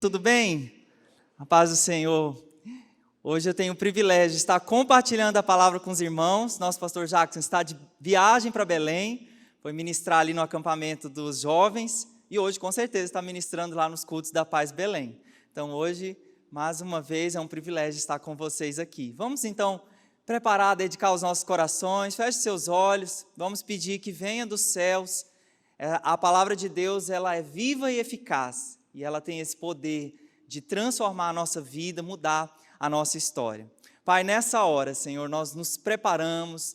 Tudo bem? A paz do Senhor. Hoje eu tenho o privilégio de estar compartilhando a palavra com os irmãos. Nosso pastor Jackson está de viagem para Belém, foi ministrar ali no acampamento dos jovens e hoje com certeza está ministrando lá nos cultos da Paz Belém. Então hoje, mais uma vez, é um privilégio estar com vocês aqui. Vamos então preparar, dedicar os nossos corações, feche seus olhos, vamos pedir que venha dos céus. A palavra de Deus, ela é viva e eficaz e ela tem esse poder de transformar a nossa vida, mudar a nossa história. Pai, nessa hora, Senhor, nós nos preparamos.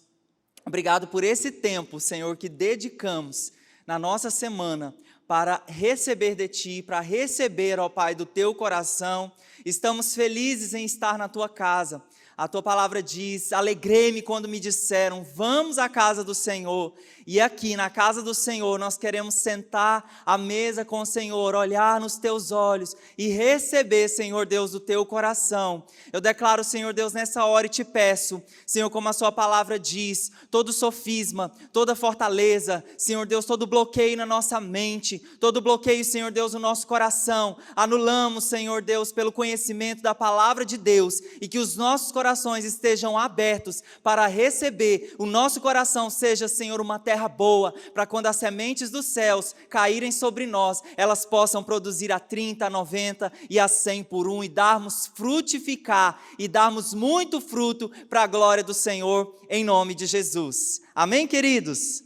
Obrigado por esse tempo, Senhor, que dedicamos na nossa semana para receber de Ti, para receber, ó Pai, do Teu coração. Estamos felizes em estar na Tua casa. A Tua palavra diz, alegrei-me quando me disseram, vamos à casa do Senhor. E aqui na casa do Senhor nós queremos sentar à mesa com o Senhor, olhar nos Teus olhos e receber, Senhor Deus, do Teu coração. Eu declaro, Senhor Deus, nessa hora e te peço, Senhor, como a Sua palavra diz, todo sofisma, toda fortaleza, Senhor Deus, todo bloqueio na nossa mente, todo bloqueio, Senhor Deus, no nosso coração, anulamos, Senhor Deus, pelo conhecimento da palavra de Deus e que os nossos corações estejam abertos para receber, o nosso coração seja, Senhor, uma terra boa, para quando as sementes dos céus caírem sobre nós, elas possam produzir a 30, a 90 e a 100 por um e darmos frutificar e darmos muito fruto para a glória do Senhor, em nome de Jesus. Amém, queridos?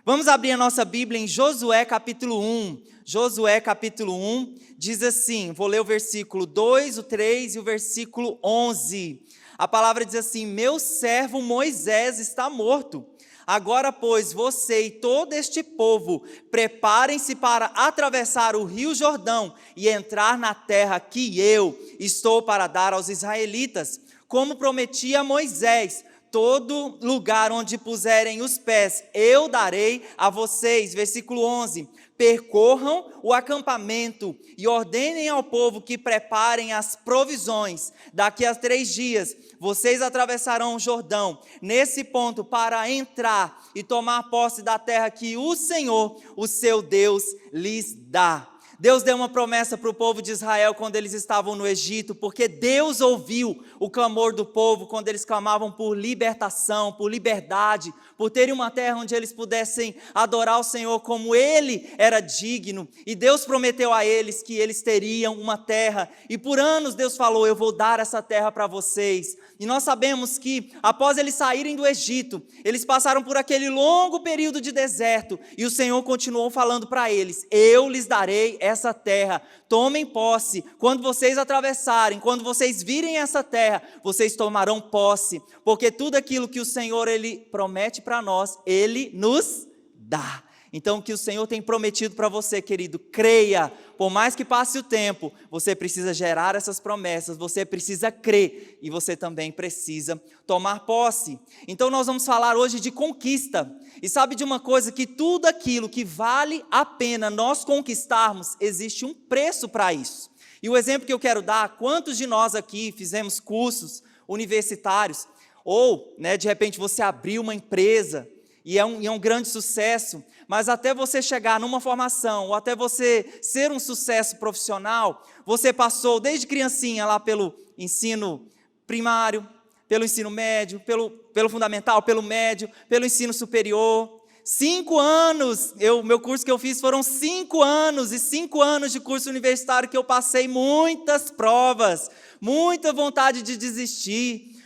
Vamos abrir a nossa Bíblia em Josué capítulo 1. Josué capítulo 1 diz assim, vou ler o versículo 2, o 3 e o versículo 11. A palavra diz assim, meu servo Moisés está morto. Agora, pois, você e todo este povo, preparem-se para atravessar o rio Jordão e entrar na terra que eu estou para dar aos israelitas. Como prometi a Moisés, todo lugar onde puserem os pés, eu darei a vocês. Versículo 11. Percorram o acampamento e ordenem ao povo que preparem as provisões. Daqui a 3 dias, vocês atravessarão o Jordão, nesse ponto, para entrar e tomar posse da terra que o Senhor, o seu Deus, lhes dá. Deus deu uma promessa para o povo de Israel quando eles estavam no Egito, porque Deus ouviu o clamor do povo quando eles clamavam por libertação, por liberdade, por terem uma terra onde eles pudessem adorar o Senhor como Ele era digno. E Deus prometeu a eles que eles teriam uma terra. E por anos Deus falou, eu vou dar essa terra para vocês. E nós sabemos que após eles saírem do Egito, eles passaram por aquele longo período de deserto. E o Senhor continuou falando para eles, eu lhes darei essa terra, tomem posse, quando vocês atravessarem, quando vocês virem essa terra, vocês tomarão posse, porque tudo aquilo que o Senhor, Ele promete para nós, Ele nos dá. Então o que o Senhor tem prometido para você, querido, creia, por mais que passe o tempo, você precisa gerar essas promessas, você precisa crer e você também precisa tomar posse. Então nós vamos falar hoje de conquista, e sabe de uma coisa, que tudo aquilo que vale a pena nós conquistarmos, existe um preço para isso. E o exemplo que eu quero dar, quantos de nós aqui fizemos cursos universitários, ou de repente você abriu uma empresa, e é um grande sucesso, mas até você chegar numa formação, ou até você ser um sucesso profissional, você passou desde criancinha lá pelo ensino primário, pelo ensino médio, pelo fundamental, pelo médio, pelo ensino superior. 5 anos, meu curso que eu fiz foram 5 anos, e 5 anos de curso universitário que eu passei muitas provas, muita vontade de desistir.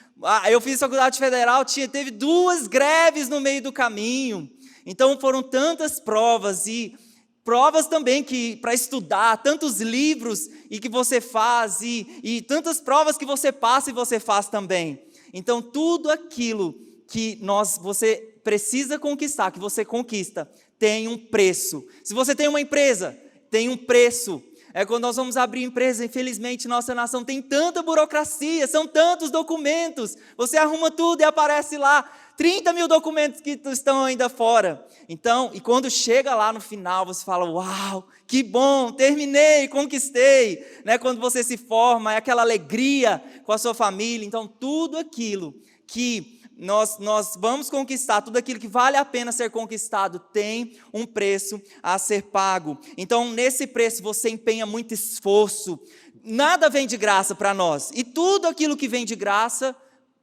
Eu fiz faculdade federal, teve 2 greves no meio do caminho. Então foram tantas provas, e provas também que para estudar, tantos livros e que você faz, e tantas provas que você passa e você faz também. Então tudo aquilo que você precisa conquistar, que você conquista, tem um preço. Se você tem uma empresa, tem um preço. Quando nós vamos abrir empresa, infelizmente nossa nação tem tanta burocracia, são tantos documentos, você arruma tudo e aparece lá 30 mil documentos que estão ainda fora. Então, e quando chega lá no final, você fala, uau, que bom, terminei, conquistei. Quando você se forma, é aquela alegria com a sua família. Então, tudo aquilo que nós vamos conquistar tudo aquilo que vale a pena ser conquistado, tem um preço a ser pago. Então, nesse preço, você empenha muito esforço. Nada vem de graça para nós. E tudo aquilo que vem de graça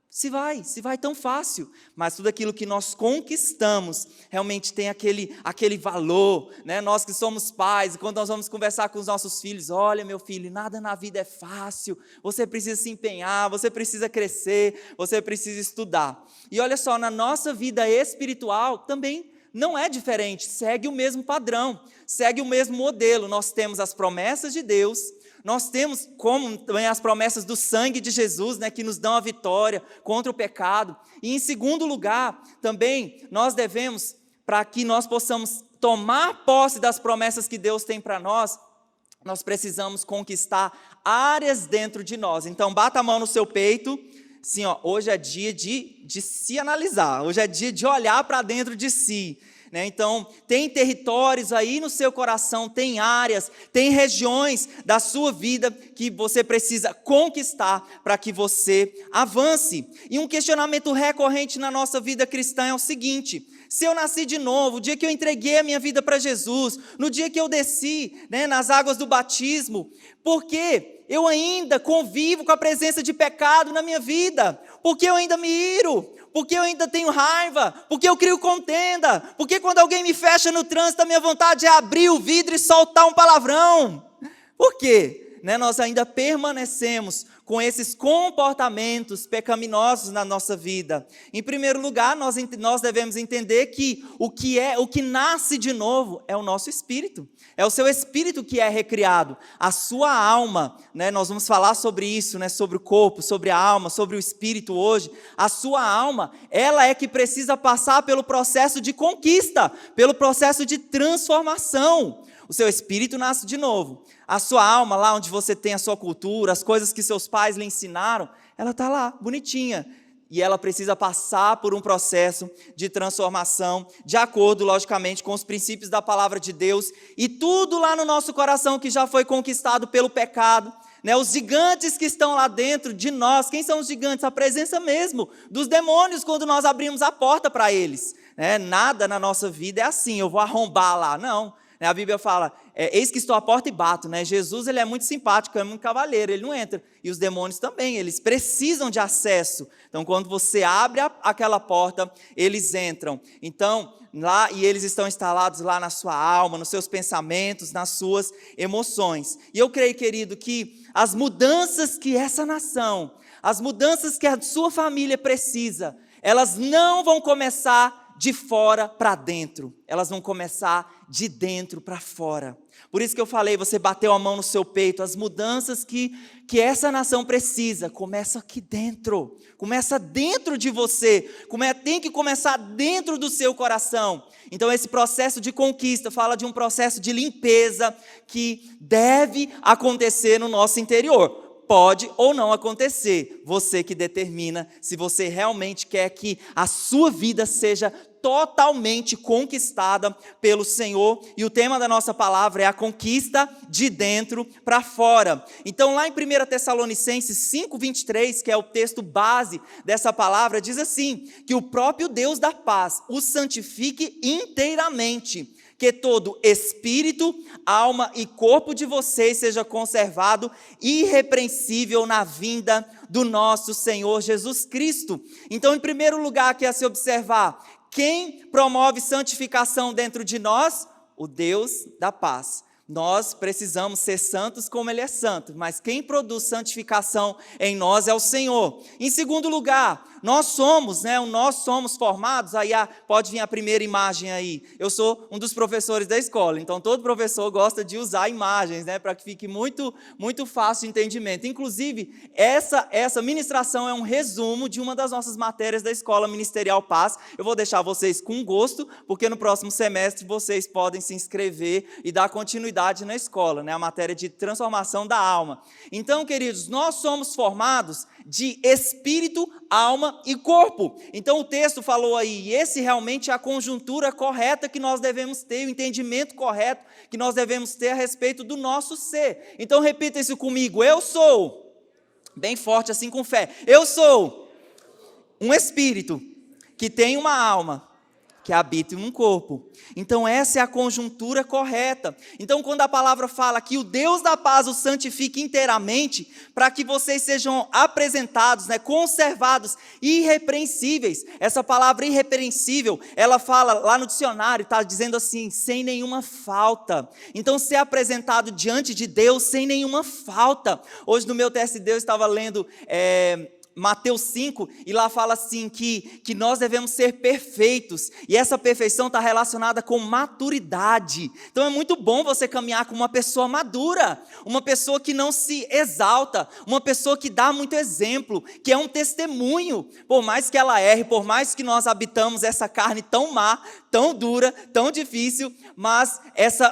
se vai tão fácil, mas tudo aquilo que nós conquistamos realmente tem aquele valor, né? Nós que somos pais, quando nós vamos conversar com os nossos filhos, olha meu filho, nada na vida é fácil, você precisa se empenhar, você precisa crescer, você precisa estudar. E olha só, na nossa vida espiritual também não é diferente, segue o mesmo padrão, segue o mesmo modelo. Nós temos as promessas de Deus, nós temos como também as promessas do sangue de Jesus, né, que nos dão a vitória contra o pecado. E em segundo lugar, também nós devemos, para que nós possamos tomar posse das promessas que Deus tem para nós precisamos conquistar áreas dentro de nós. Então bata a mão no seu peito, assim, ó, hoje é dia de se analisar, hoje é dia de olhar para dentro de si. Então, tem territórios aí no seu coração, tem áreas, tem regiões da sua vida que você precisa conquistar para que você avance. E um questionamento recorrente na nossa vida cristã é o seguinte: se eu nasci de novo, o dia que eu entreguei a minha vida para Jesus, no dia que eu desci, nas águas do batismo, por que eu ainda convivo com a presença de pecado na minha vida? Por que eu ainda me iro? Porque eu ainda tenho raiva, porque eu crio contenda, porque quando alguém me fecha no trânsito, a minha vontade é abrir o vidro e soltar um palavrão. Por quê? Nós ainda permanecemos com esses comportamentos pecaminosos na nossa vida. Em primeiro lugar, nós devemos entender que o que nasce de novo é o nosso espírito. É o seu espírito que é recriado. A sua alma, nós vamos falar sobre isso, sobre o corpo, sobre a alma, sobre o espírito hoje. A sua alma, ela é que precisa passar pelo processo de conquista, pelo processo de transformação. O seu espírito nasce de novo. A sua alma, lá onde você tem a sua cultura, as coisas que seus pais lhe ensinaram, ela está lá, bonitinha. E ela precisa passar por um processo de transformação, de acordo, logicamente, com os princípios da palavra de Deus. E tudo lá no nosso coração que já foi conquistado pelo pecado, os gigantes que estão lá dentro de nós. Quem são os gigantes? A presença mesmo dos demônios quando nós abrimos a porta para eles. Nada na nossa vida é assim, eu vou arrombar lá, não. A Bíblia fala, eis que estou à porta e bato. Jesus, ele é muito simpático, é muito cavalheiro, ele não entra. E os demônios também, eles precisam de acesso. Então, quando você abre aquela porta, eles entram. Então, lá, e eles estão instalados lá na sua alma, nos seus pensamentos, nas suas emoções. E eu creio, querido, que as mudanças que essa nação, as mudanças que a sua família precisa, elas não vão começar de fora para dentro, elas vão começar de dentro para fora. Por isso que eu falei, você bateu a mão no seu peito, as mudanças que essa nação precisa, começa aqui dentro, começa dentro de você, tem que começar dentro do seu coração. Então esse processo de conquista fala de um processo de limpeza que deve acontecer no nosso interior. Pode ou não acontecer, você que determina se você realmente quer que a sua vida seja totalmente conquistada pelo Senhor. E o tema da nossa palavra é a conquista de dentro para fora. Então lá em 1 Tessalonicenses 5:23, que é o texto base dessa palavra, diz assim, que o próprio Deus da paz o santifique inteiramente, que todo espírito, alma e corpo de vocês seja conservado irrepreensível na vinda do nosso Senhor Jesus Cristo. Então, em primeiro lugar, aqui a se observar, quem promove santificação dentro de nós? O Deus da paz. Nós precisamos ser santos como Ele é santo, mas quem produz santificação em nós é o Senhor. Em segundo lugar, nós somos formados, aí pode vir a primeira imagem aí. Eu sou um dos professores da escola, então todo professor gosta de usar imagens, para que fique muito, muito fácil o entendimento. Inclusive, essa ministração é um resumo de uma das nossas matérias da Escola Ministerial Paz. Eu vou deixar vocês com gosto, porque no próximo semestre vocês podem se inscrever e dar continuidade na escola, a matéria de transformação da alma. Então, queridos, nós somos formados de espírito, alma e corpo. Então o texto falou aí, e esse realmente é a conjuntura correta que nós devemos ter, o entendimento correto que nós devemos ter a respeito do nosso ser. Então repita isso comigo, eu sou, bem forte assim com fé, eu sou um espírito que tem uma alma que habita em um corpo. Então essa é a conjuntura correta. Então quando a palavra fala que o Deus da paz os santifique inteiramente, para que vocês sejam apresentados, conservados, irrepreensíveis. Essa palavra irrepreensível, ela fala lá no dicionário, está dizendo assim, sem nenhuma falta. Então ser apresentado diante de Deus sem nenhuma falta. Hoje no meu TSD eu estava lendo Mateus 5, e lá fala assim que nós devemos ser perfeitos, e essa perfeição está relacionada com maturidade. Então é muito bom você caminhar com uma pessoa madura, uma pessoa que não se exalta, uma pessoa que dá muito exemplo, que é um testemunho, por mais que ela erre, por mais que nós habitamos essa carne tão má, tão dura, tão difícil, mas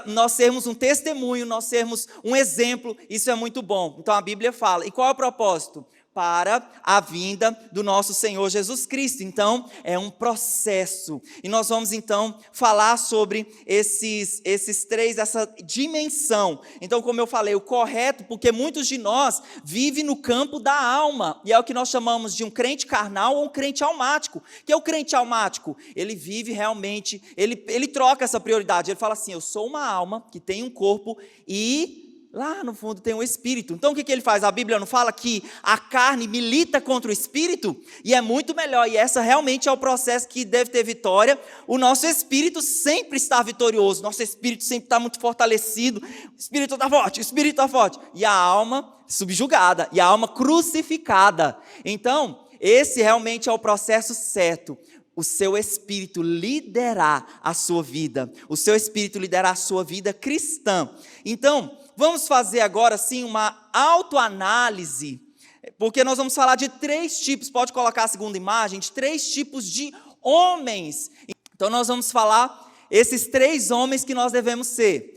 nós sermos um testemunho, nós sermos um exemplo, isso é muito bom. Então a Bíblia fala, e qual é o propósito? Para a vinda do nosso Senhor Jesus Cristo. Então, é um processo. E nós vamos, então, falar sobre esses três, essa dimensão. Então, como eu falei, o correto, porque muitos de nós vivem no campo da alma. E é o que nós chamamos de um crente carnal ou um crente almático. Que é o crente almático? Ele vive realmente, ele troca essa prioridade. Ele fala assim, eu sou uma alma que tem um corpo e lá no fundo tem um espírito. Então o que ele faz? A Bíblia não fala que a carne milita contra o espírito? E é muito melhor, e essa realmente é o processo que deve ter vitória. O nosso espírito sempre está vitorioso, nosso espírito sempre está muito fortalecido, o espírito está forte, e a alma subjugada, e a alma crucificada. Então, esse realmente é o processo certo. O seu espírito liderar a sua vida, o seu espírito liderar a sua vida cristã. Então, vamos fazer agora sim uma autoanálise, porque nós vamos falar de 3 tipos, pode colocar a segunda imagem, de 3 tipos de homens. Então nós vamos falar esses 3 homens que nós devemos ser.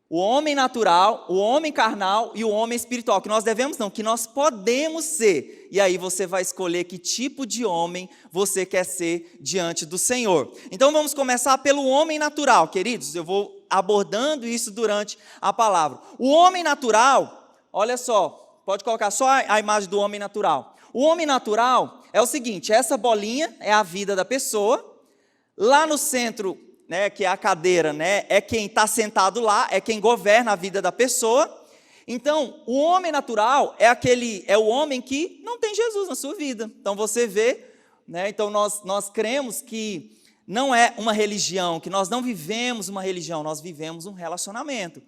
O homem natural, o homem carnal e o homem espiritual, que nós devemos não, que nós podemos ser. E aí você vai escolher que tipo de homem você quer ser diante do Senhor. Então vamos começar pelo homem natural, queridos. Eu vou abordando isso durante a palavra. O homem natural, olha só, pode colocar só a imagem do homem natural. O homem natural é o seguinte, essa bolinha é a vida da pessoa, lá no centro, que é a cadeira, é quem está sentado lá, é quem governa a vida da pessoa. Então, o homem natural é o homem que não tem Jesus na sua vida. Então você vê, então nós cremos que não é uma religião, que nós não vivemos uma religião, nós vivemos um relacionamento.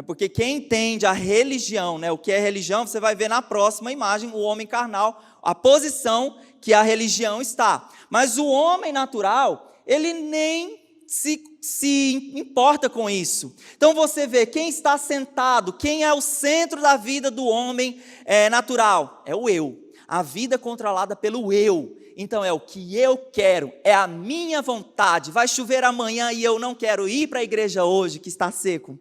Porque quem entende a religião, o que é religião, você vai ver na próxima imagem, o homem carnal, a posição que a religião está. Mas o homem natural, ele nem se importa com isso. Então você vê quem está sentado, quem é o centro da vida do homem natural, é o eu, a vida controlada pelo eu. Então é o que eu quero, é a minha vontade. Vai chover amanhã e eu não quero ir para a igreja hoje que está seco.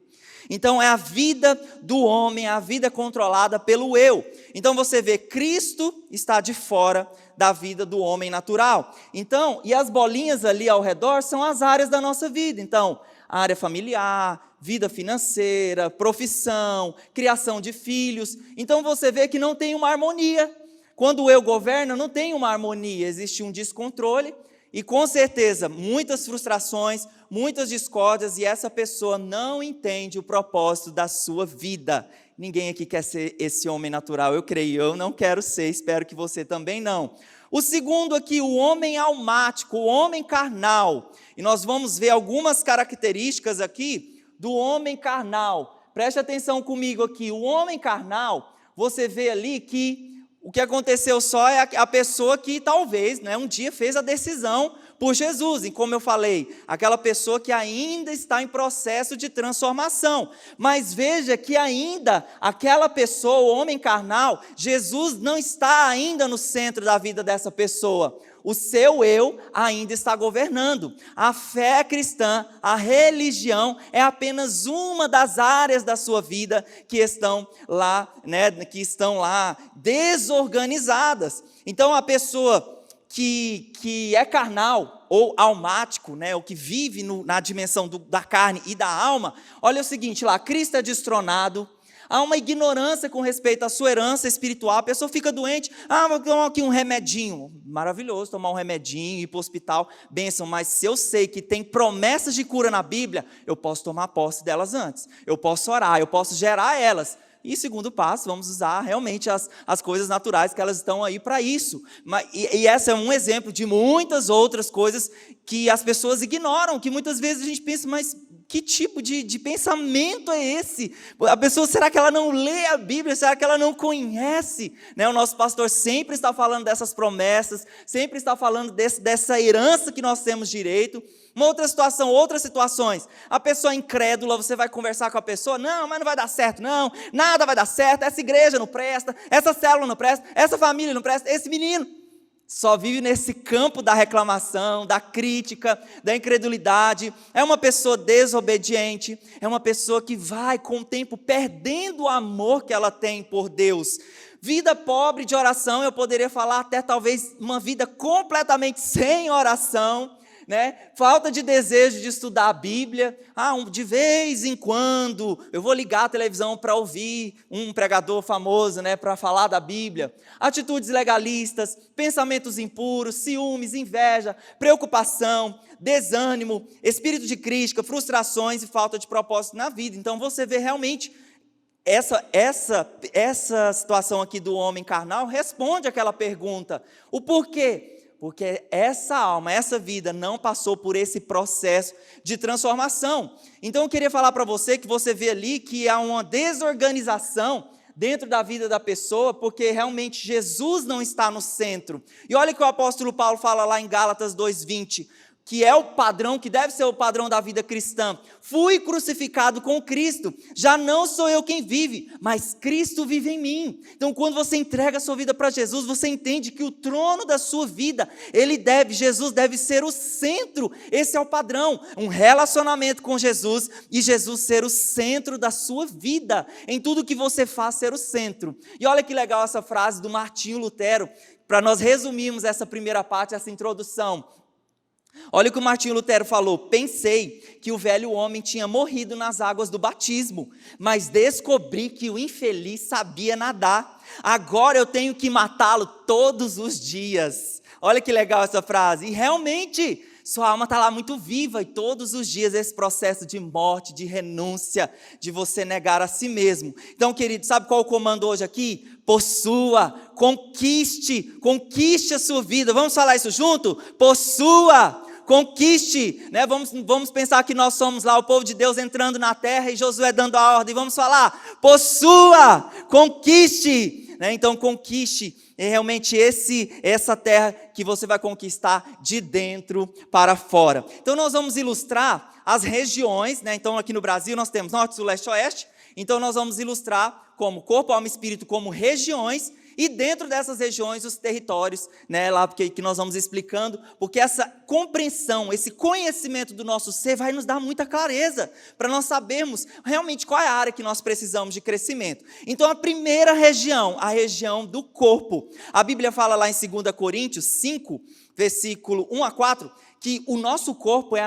Então é a vida do homem, a vida controlada pelo eu. Então você vê, Cristo está de fora da vida do homem natural. Então, e as bolinhas ali ao redor são as áreas da nossa vida. Então, a área familiar, vida financeira, profissão, criação de filhos. Então você vê que não tem uma harmonia. Quando o eu governa, não tem uma harmonia, existe um descontrole. E com certeza, muitas frustrações, muitas discórdias, e essa pessoa não entende o propósito da sua vida. Ninguém aqui quer ser esse homem natural, eu creio, eu não quero ser, espero que você também não. O segundo aqui, o homem almático, o homem carnal. E nós vamos ver algumas características aqui do homem carnal. Preste atenção comigo aqui, o homem carnal, você vê ali que o que aconteceu só é a pessoa que talvez um dia fez a decisão por Jesus. E como eu falei, aquela pessoa que ainda está em processo de transformação. Mas veja que ainda aquela pessoa, o homem carnal, Jesus não está ainda no centro da vida dessa pessoa. O seu eu ainda está governando. A fé cristã, a religião é apenas uma das áreas da sua vida que estão lá, desorganizadas. Então a pessoa que é carnal ou almático, ou que vive na dimensão da carne e da alma, olha o seguinte lá, Cristo é destronado, Há uma ignorância com respeito à sua herança espiritual. A pessoa fica doente, vou tomar aqui um remedinho. Maravilhoso tomar um remedinho, ir para o hospital, bênção. Mas se eu sei que tem promessas de cura na Bíblia, eu posso tomar posse delas antes. Eu posso orar, eu posso gerar elas. E segundo passo, vamos usar realmente as coisas naturais que elas estão aí para isso. E esse é um exemplo de muitas outras coisas que as pessoas ignoram, que muitas vezes a gente pensa, mas que tipo de pensamento é esse? A pessoa, será que ela não lê a Bíblia? Será que ela não conhece? O nosso pastor sempre está falando dessas promessas, sempre está falando dessa herança que nós temos direito. Uma outra situação, outras situações, a pessoa incrédula, você vai conversar com a pessoa, não, mas não vai dar certo, não, nada vai dar certo, essa igreja não presta, essa célula não presta, essa família não presta, esse menino só vive nesse campo da reclamação, da crítica, da incredulidade, é uma pessoa desobediente, é uma pessoa que vai com o tempo perdendo o amor que ela tem por Deus. Vida pobre de oração, eu poderia falar até talvez uma vida completamente sem oração, falta de desejo de estudar a Bíblia, de vez em quando eu vou ligar a televisão para ouvir um pregador famoso, para falar da Bíblia, atitudes legalistas, pensamentos impuros, ciúmes, inveja, preocupação, desânimo, espírito de crítica, frustrações e falta de propósito na vida. Então você vê realmente essa situação aqui do homem carnal responde àquela pergunta, o porquê? Porque essa alma, essa vida não passou por esse processo de transformação. Então eu queria falar para você que você vê ali que há uma desorganização dentro da vida da pessoa, porque realmente Jesus não está no centro. E olha que o apóstolo Paulo fala lá em Gálatas 2:20, que é o padrão, que deve ser o padrão da vida cristã. Fui crucificado com Cristo, já não sou eu quem vive, mas Cristo vive em mim. Então quando você entrega a sua vida para Jesus, você entende que o trono da sua vida, Jesus deve ser o centro, esse é o padrão, um relacionamento com Jesus, e Jesus ser o centro da sua vida, em tudo que você faz ser o centro. E olha que legal essa frase do Martinho Lutero, para nós resumirmos essa primeira parte, essa introdução. Olha o que o Martinho Lutero falou: pensei que o velho homem tinha morrido nas águas do batismo, mas descobri que o infeliz sabia nadar. Agora eu tenho que matá-lo todos os dias. Olha que legal essa frase. E realmente, sua alma está lá muito viva, e todos os dias esse processo de morte, de renúncia, de você negar a si mesmo. Então, querido, sabe qual é o comando hoje aqui? Possua, conquiste a sua vida. Vamos falar isso junto? Possua, conquiste, Vamos pensar que nós somos lá o povo de Deus entrando na terra e Josué dando a ordem. Vamos falar, possua, conquiste, Então conquiste realmente essa terra que você vai conquistar de dentro para fora. Então nós vamos ilustrar as regiões, Então aqui no Brasil nós temos norte, sul, leste, oeste. Então nós vamos ilustrar como corpo, alma e espírito como regiões, e dentro dessas regiões os territórios, lá que nós vamos explicando, porque essa compreensão, esse conhecimento do nosso ser vai nos dar muita clareza, para nós sabermos realmente qual é a área que nós precisamos de crescimento. Então a primeira região, a região do corpo, a Bíblia fala lá em 2 Coríntios 5, versículo 1 a 4, que o nosso corpo é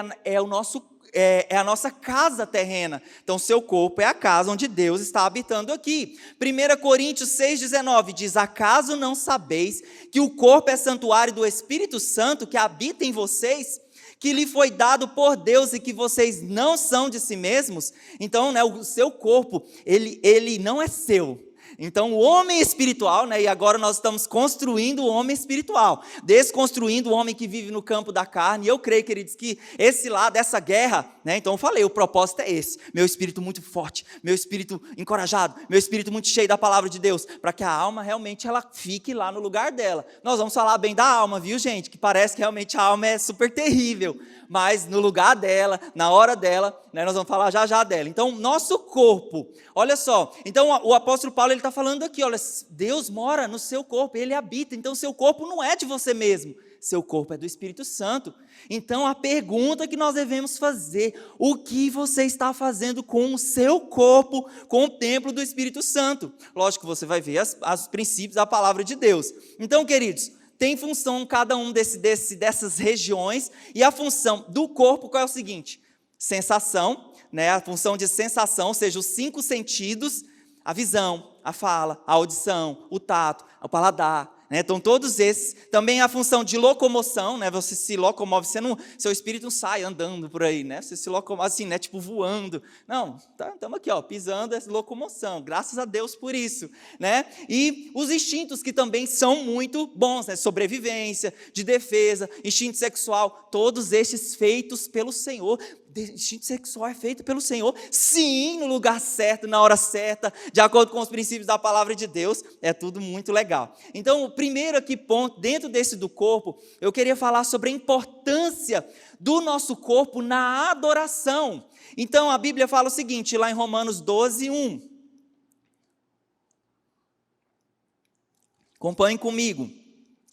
a nossa casa terrena. Então seu corpo é a casa onde Deus está habitando aqui. 1 Coríntios 6,19 diz: acaso não sabeis que o corpo é santuário do Espírito Santo que habita em vocês, que lhe foi dado por Deus e que vocês não são de si mesmos? Então o seu corpo, ele não é seu. Então o homem espiritual, e agora nós estamos construindo o homem espiritual, desconstruindo o homem que vive no campo da carne. E eu creio, queridos, que esse lado, essa guerra, então eu falei, o propósito é esse: meu espírito muito forte, meu espírito encorajado, meu espírito muito cheio da palavra de Deus, para que a alma realmente ela fique lá no lugar dela. Nós vamos falar bem da alma, viu, gente? Que parece que realmente a alma é super terrível, mas no lugar dela, na hora dela, nós vamos falar já dela. Então nosso corpo, olha só, então o apóstolo Paulo ele está falando aqui, olha, Deus mora no seu corpo, Ele habita. Então seu corpo não é de você mesmo, seu corpo é do Espírito Santo. Então a pergunta que nós devemos fazer: o que você está fazendo com o seu corpo, com o templo do Espírito Santo? Lógico que você vai ver os princípios da palavra de Deus. Então, queridos, tem função cada um dessas regiões, e a função do corpo qual é o seguinte? Sensação, a função de sensação, ou seja, os 5 sentidos, a visão, a fala, a audição, o tato, o paladar, né? Então todos esses, também a função de locomoção, né? Você se locomove, seu espírito não sai andando por aí, né? Você se locomove assim, né? Tipo voando. Não, estamos aqui, ó, pisando essa locomoção, graças a Deus por isso, né? E os instintos que também são muito bons, né? Sobrevivência, de defesa, instinto sexual, todos estes feitos pelo Senhor. Instinto sexual é feito pelo Senhor, sim, no lugar certo, na hora certa, de acordo com os princípios da palavra de Deus, é tudo muito legal. Então, o primeiro aqui ponto, dentro desse do corpo, eu queria falar sobre a importância do nosso corpo na adoração. Então, a Bíblia fala o seguinte, lá em Romanos 12, 1. Acompanhem comigo.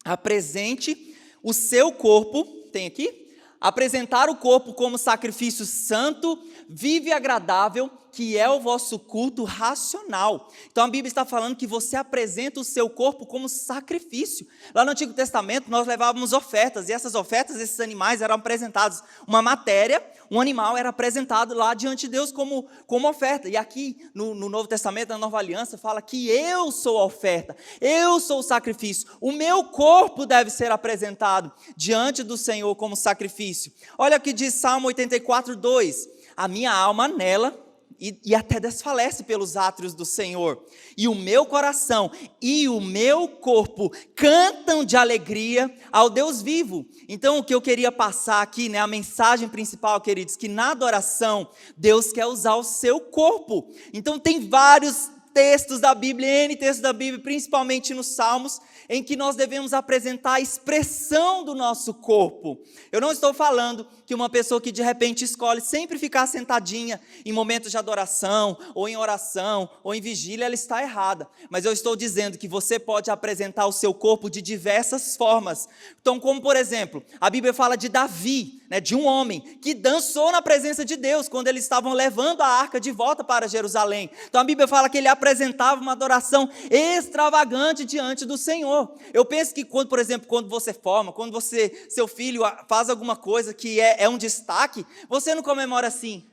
Apresente o seu corpo, tem aqui? Apresentar o corpo como sacrifício santo, vivo e agradável, que é o vosso culto racional. Então a Bíblia está falando que você apresenta o seu corpo como sacrifício. Lá no Antigo Testamento nós levávamos ofertas, e essas ofertas, esses animais eram apresentados, uma matéria, um animal era apresentado lá diante de Deus como oferta. E aqui no Novo Testamento, na Nova Aliança, fala que eu sou a oferta, eu sou o sacrifício, o meu corpo deve ser apresentado diante do Senhor como sacrifício. Olha o que diz Salmo 84, 2, a minha alma anela e até desfalece pelos átrios do Senhor, e o meu coração e o meu corpo cantam de alegria ao Deus vivo. Então o que eu queria passar aqui, né, a mensagem principal, queridos, que na adoração Deus quer usar o seu corpo. Então tem vários textos da Bíblia, N textos da Bíblia, principalmente nos Salmos, em que nós devemos apresentar a expressão do nosso corpo. Eu não estou falando que uma pessoa que de repente escolhe sempre ficar sentadinha em momentos de adoração, ou em oração, ou em vigília, ela está errada. Mas eu estou dizendo que você pode apresentar o seu corpo de diversas formas. Então, como por exemplo, a Bíblia fala de Davi, né, de um homem que dançou na presença de Deus, quando eles estavam levando a arca de volta para Jerusalém. Então a Bíblia fala que ele apresentava uma adoração extravagante diante do Senhor. Eu penso que quando, por exemplo, quando você forma, quando seu filho faz alguma coisa que é um destaque, você não comemora assim.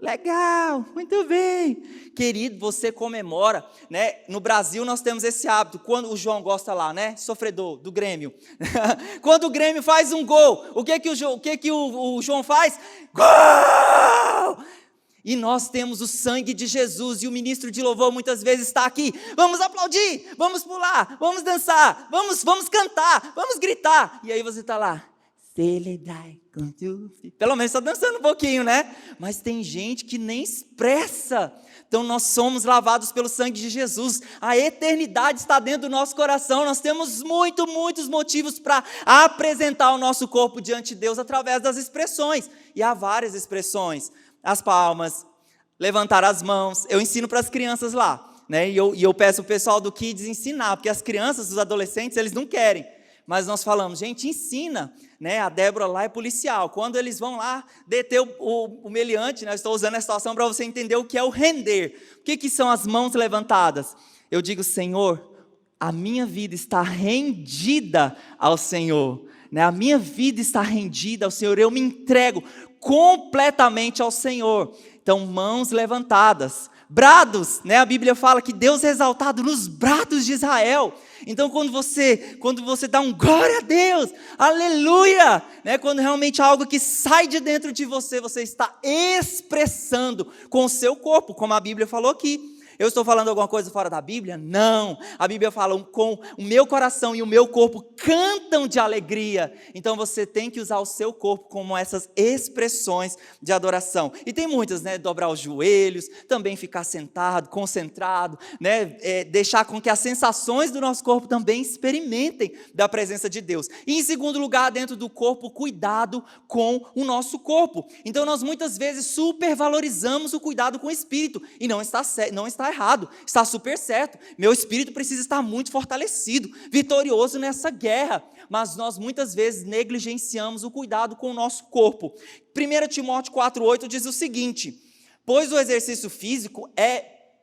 Legal, muito bem. Querido, você comemora, né? No Brasil nós temos esse hábito, quando o João gosta lá, né? Sofredor do Grêmio. Quando o Grêmio faz um gol, o que o João faz? Gol! E nós temos o sangue de Jesus, e o ministro de louvor muitas vezes está aqui. Vamos aplaudir, vamos pular, vamos dançar, vamos cantar, vamos gritar. E aí você está lá. Pelo menos está dançando um pouquinho, né? Mas tem gente que nem expressa. Então nós somos lavados pelo sangue de Jesus. A eternidade está dentro do nosso coração. Nós temos muitos motivos para apresentar o nosso corpo diante de Deus através das expressões. E há várias expressões. As palmas, levantar as mãos. Eu ensino para as crianças lá, né? E eu peço o pessoal do Kids ensinar, porque as crianças, os adolescentes, eles não querem. Mas nós falamos, gente, ensina, né? A Débora lá é policial. Quando eles vão lá deter o meliante, né? Eu estou usando a situação para você entender o que é o render. O que são as mãos levantadas? Eu digo, Senhor, a minha vida está rendida ao Senhor, né? A minha vida está rendida ao Senhor, eu me entrego completamente ao Senhor. Então, mãos levantadas. Brados, né? A Bíblia fala que Deus é exaltado nos brados de Israel. Então, quando você dá um glória a Deus, aleluia, né? Quando realmente é algo que sai de dentro de você, você está expressando com o seu corpo, como a Bíblia falou aqui. Eu estou falando alguma coisa fora da Bíblia? Não. A Bíblia fala, com o meu coração e o meu corpo cantam de alegria. Então você tem que usar o seu corpo como essas expressões de adoração. E tem muitas, né? Dobrar os joelhos, também ficar sentado, concentrado, né? Deixar com que as sensações do nosso corpo também experimentem da presença de Deus. E em segundo lugar, dentro do corpo, cuidado com o nosso corpo. Então nós muitas vezes supervalorizamos o cuidado com o espírito. E não está errado, está super certo. Meu espírito precisa estar muito fortalecido, vitorioso nessa guerra. Mas nós muitas vezes negligenciamos o cuidado com o nosso corpo. 1 Timóteo 4,8 diz o seguinte: pois o exercício físico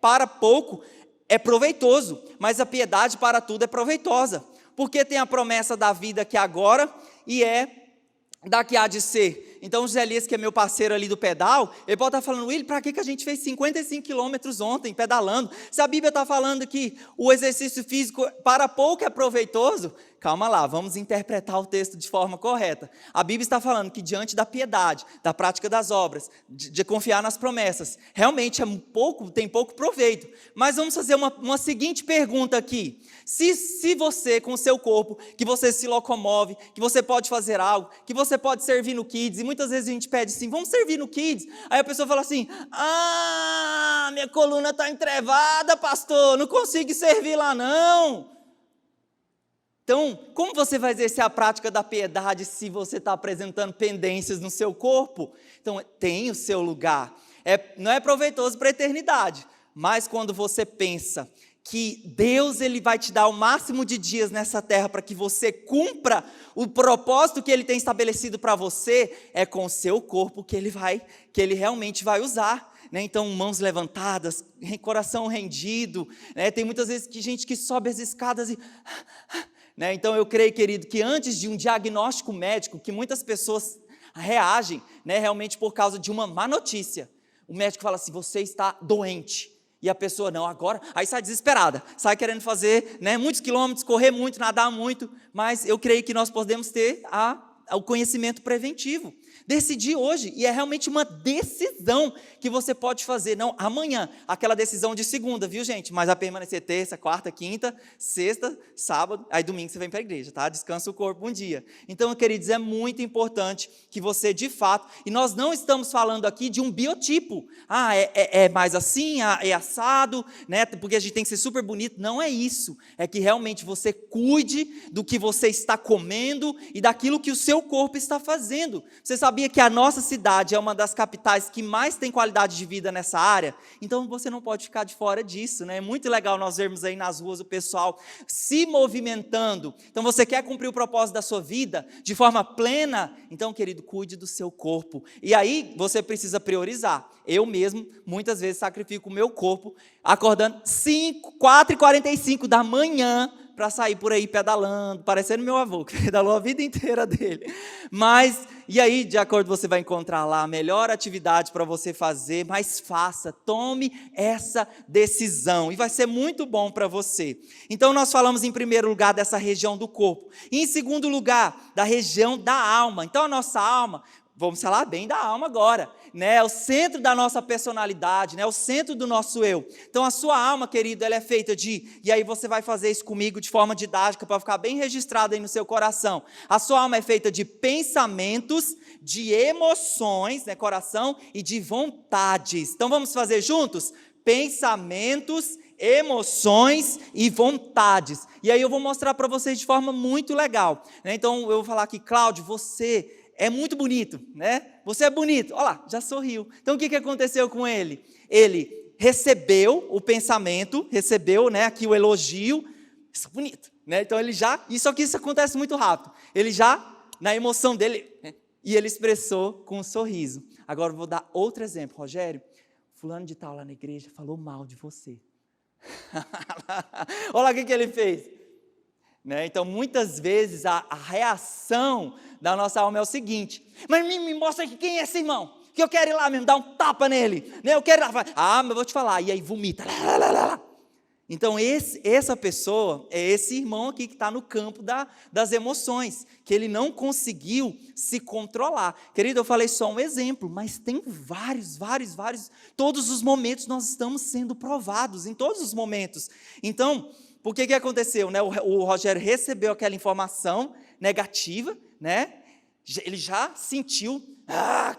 para pouco é proveitoso, mas a piedade para tudo é proveitosa. Porque tem a promessa da vida que agora e daqui há de ser. Então o José Elias, que é meu parceiro ali do pedal, ele pode estar falando, Willy, para que a gente fez 55 quilômetros ontem pedalando? Se a Bíblia está falando que o exercício físico para pouco é proveitoso, calma lá, vamos interpretar o texto de forma correta. A Bíblia está falando que diante da piedade, da prática das obras, de confiar nas promessas, realmente tem pouco proveito. Mas vamos fazer uma seguinte pergunta aqui. Se você, com o seu corpo, que você se locomove, que você pode fazer algo, que você pode servir no Kids, e muitas vezes a gente pede assim, vamos servir no Kids, aí a pessoa fala assim, minha coluna está entrevada, pastor, não consigo servir lá não. Então, como você vai exercer a prática da piedade se você está apresentando pendências no seu corpo? Então, tem o seu lugar. Não é proveitoso para a eternidade, mas quando você pensa que Deus ele vai te dar o máximo de dias nessa terra para que você cumpra o propósito que Ele tem estabelecido para você, é com o seu corpo que Ele realmente vai usar. Então, mãos levantadas, coração rendido. Tem muitas vezes gente que sobe as escadas e... Então eu creio, querido, que antes de um diagnóstico médico, que muitas pessoas reagem, realmente por causa de uma má notícia, o médico fala assim, você está doente, e a pessoa não, agora, aí sai desesperada, sai querendo fazer muitos quilômetros, correr muito, nadar muito, mas eu creio que nós podemos ter o conhecimento preventivo, decidir hoje, e é realmente uma decisão que você pode fazer, não amanhã, aquela decisão de segunda, viu gente, mas vai permanecer terça, quarta, quinta, sexta, sábado, aí domingo você vem para a igreja, tá? Descansa o corpo um dia. Então, queridos, é muito importante que você de fato, e nós não estamos falando aqui de um biotipo, é mais assim, é assado, porque a gente tem que ser super bonito, não é isso, é que realmente você cuide do que você está comendo e daquilo que o seu corpo está fazendo. Você sabia que a nossa cidade é uma das capitais que mais tem qualidade de vida nessa área? Então você não pode ficar de fora disso, É muito legal nós vermos aí nas ruas o pessoal se movimentando. Então você quer cumprir o propósito da sua vida de forma plena? Então, querido, cuide do seu corpo. E aí você precisa priorizar. Eu mesmo, muitas vezes, sacrifico o meu corpo acordando 4h45 da manhã para sair por aí pedalando, parecendo meu avô, que pedalou a vida inteira dele. Mas, e aí, de acordo, você vai encontrar lá a melhor atividade para você fazer, mas faça, tome essa decisão, e vai ser muito bom para você. Então, nós falamos em primeiro lugar dessa região do corpo, e em segundo lugar, da região da alma. Então, a nossa alma, vamos falar bem da alma agora, é o centro da nossa personalidade, é o centro do nosso eu. Então a sua alma, querido, ela é feita e aí você vai fazer isso comigo de forma didática, para ficar bem registrado aí no seu coração. A sua alma é feita de pensamentos, de emoções, coração, e de vontades. Então vamos fazer juntos? Pensamentos, emoções e vontades. E aí eu vou mostrar para vocês de forma muito legal. Então eu vou falar aqui, Cláudio, você é muito bonito, Você é bonito, olha lá, já sorriu. Então o que aconteceu com ele? Ele recebeu o pensamento, recebeu aqui o elogio, isso é bonito, Então ele isso acontece muito rápido. Ele já, na emoção dele, e ele expressou com um sorriso. Agora eu vou dar outro exemplo, Rogério, fulano de tal lá na igreja falou mal de você. Olha lá o que ele fez. Então, muitas vezes, a reação da nossa alma é o seguinte, mas me mostra aqui quem é esse irmão, que eu quero ir lá mesmo, dar um tapa nele, eu quero ir lá, mas eu vou te falar, e aí vomita, Então, essa pessoa é esse irmão aqui que está no campo das emoções, que ele não conseguiu se controlar. Querido, eu falei só um exemplo, mas tem vários, todos os momentos nós estamos sendo provados, em todos os momentos. Então, por que aconteceu? O Rogério recebeu aquela informação negativa, ele já sentiu,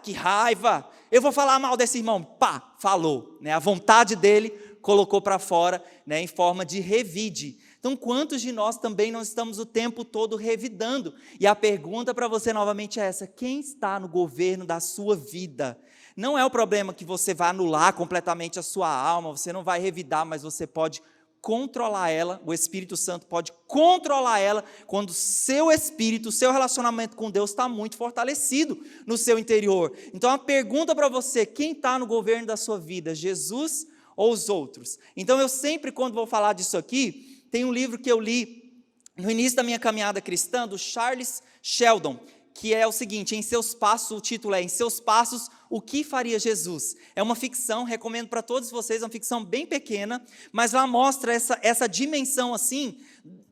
que raiva, eu vou falar mal desse irmão, falou, a vontade dele colocou para fora, em forma de revide. Então, quantos de nós também não estamos o tempo todo revidando? E a pergunta para você novamente é essa, quem está no governo da sua vida? Não é o problema que você vai anular completamente a sua alma, você não vai revidar, mas você pode controlar ela, o Espírito Santo pode controlar ela, quando o seu espírito, o seu relacionamento com Deus está muito fortalecido no seu interior. Então a pergunta para você, quem está no governo da sua vida, Jesus ou os outros? Então eu sempre, quando vou falar disso aqui, tem um livro que eu li no início da minha caminhada cristã, do Charles Sheldon, que é o seguinte: em seus passos, o título é Em Seus Passos, o que faria Jesus? É uma ficção, recomendo para todos vocês, é uma ficção bem pequena, mas lá mostra essa dimensão assim,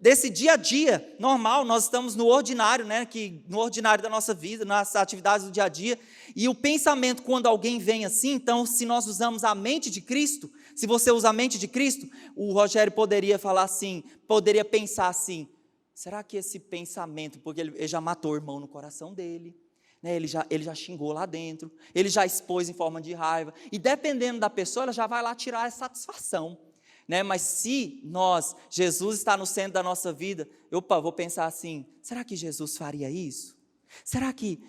desse dia a dia normal. Nós estamos no ordinário, né, no ordinário da nossa vida, nas atividades do dia a dia, e o pensamento, quando alguém vem assim, então, se nós usamos a mente de Cristo, se você usa a mente de Cristo, o Rogério poderia falar assim, poderia pensar assim: será que esse pensamento, porque ele já matou o irmão no coração dele, né, ele já xingou lá dentro, ele já expôs em forma de raiva, e dependendo da pessoa, ela já vai lá tirar a satisfação, né? Mas se Jesus está no centro da nossa vida, vou pensar assim: será que Jesus faria isso? Será que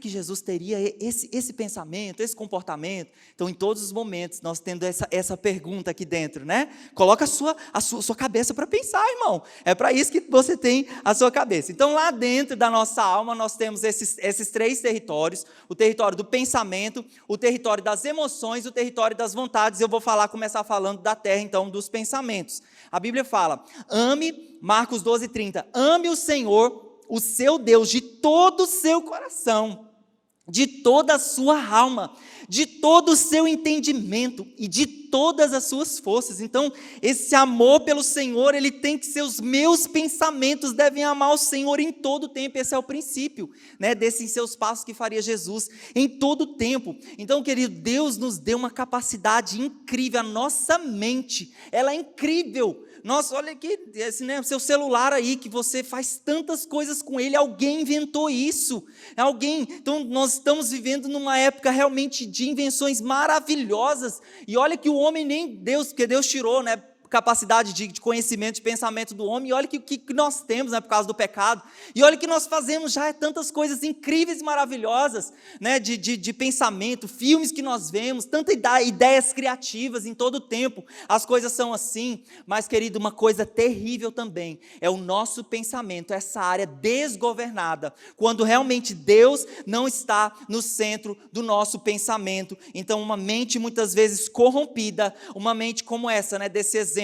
Jesus teria esse pensamento, esse comportamento? Então, em todos os momentos, nós tendo essa pergunta aqui dentro, né? Coloca a sua cabeça para pensar, irmão. É para isso que você tem a sua cabeça. Então, lá dentro da nossa alma, nós temos esses 3 territórios: o território do pensamento, o território das emoções, o território das vontades. Eu vou começar falando da terra, então, dos pensamentos. A Bíblia fala: Marcos 12:30, ame o Senhor, o seu Deus, de todo o seu coração, de toda a sua alma, de todo o seu entendimento e de todas as suas forças. Então, esse amor pelo Senhor, ele tem que ser: os meus pensamentos devem amar o Senhor em todo o tempo. Esse é o princípio, né, desse Em Seus Passos que faria Jesus, em todo o tempo. Então, querido, Deus nos deu uma capacidade incrível. A nossa mente, ela é incrível. Nossa, olha aqui, né, seu celular aí, que você faz tantas coisas com ele, alguém inventou isso, então nós estamos vivendo numa época realmente de invenções maravilhosas, e olha que o homem nem Deus, porque Deus tirou, né, capacidade de conhecimento, de pensamento do homem, e olha que nós temos, né, por causa do pecado, e olha que nós fazemos já tantas coisas incríveis e maravilhosas, né, de pensamento, filmes que nós vemos, tantas ideias criativas em todo o tempo, as coisas são assim. Mas, querido, uma coisa terrível também é o nosso pensamento, essa área desgovernada, quando realmente Deus não está no centro do nosso pensamento. Então, uma mente muitas vezes corrompida, uma mente como essa, né, desse exemplo,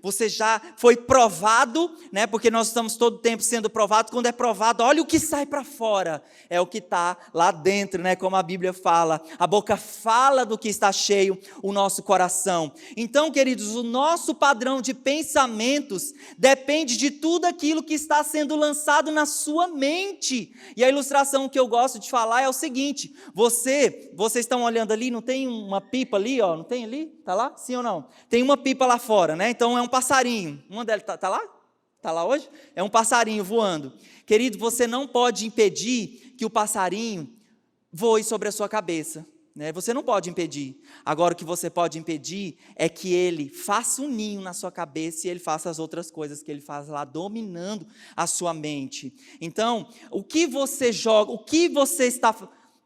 você já foi provado, né, porque nós estamos todo o tempo sendo provados. Quando é provado, olha o que sai para fora, é o que está lá dentro, né, como a Bíblia fala, a boca fala do que está cheio o nosso coração. Então, queridos, o nosso padrão de pensamentos depende de tudo aquilo que está sendo lançado na sua mente. E a ilustração que eu gosto de falar é o seguinte: vocês estão olhando ali, não tem uma pipa ali, ó, não tem ali? Está lá? Sim ou não? Tem uma pipa lá fora, né? Então é um passarinho. Uma delas está lá? Está lá hoje? É um passarinho voando. Querido, você não pode impedir que o passarinho voe sobre a sua cabeça, né? Você não pode impedir. Agora, o que você pode impedir é que ele faça um ninho na sua cabeça e ele faça as outras coisas que ele faz lá, dominando a sua mente. Então, o que você joga, o que você está...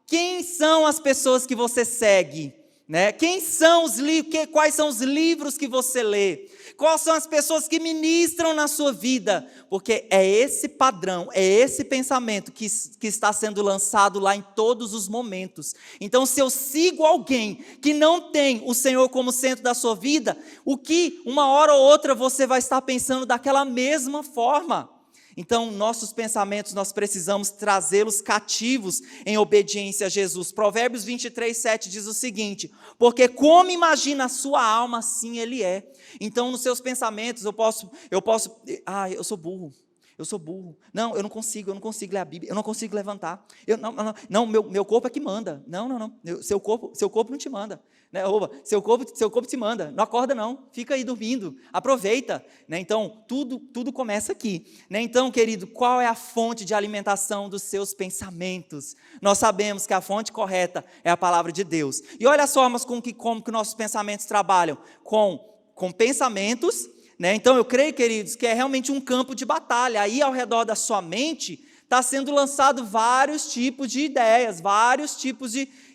Quem são as pessoas que você segue? Né? Quais são os livros que você lê? Quais são as pessoas que ministram na sua vida? Porque é esse padrão, é esse pensamento que está sendo lançado lá em todos os momentos. Então, se eu sigo alguém que não tem o Senhor como centro da sua vida, o que uma hora ou outra você vai estar pensando daquela mesma forma. Então, nossos pensamentos, nós precisamos trazê-los cativos em obediência a Jesus. Provérbios 23:7 diz o seguinte: porque como imagina a sua alma, assim ele é. Então, nos seus pensamentos, eu sou burro. Não, eu não consigo ler a Bíblia, eu não consigo levantar. Meu corpo é que manda. Não. Seu corpo não te manda. Né? Seu corpo te manda. Não acorda não, fica aí dormindo, aproveita. Né? Então, tudo começa aqui. Né? Então, querido, qual é a fonte de alimentação dos seus pensamentos? Nós sabemos que a fonte correta é a palavra de Deus. E olha as formas como que nossos pensamentos trabalham. Com pensamentos. Né? Então eu creio, queridos, que é realmente um campo de batalha. Aí ao redor da sua mente está sendo lançado vários tipos de ideias,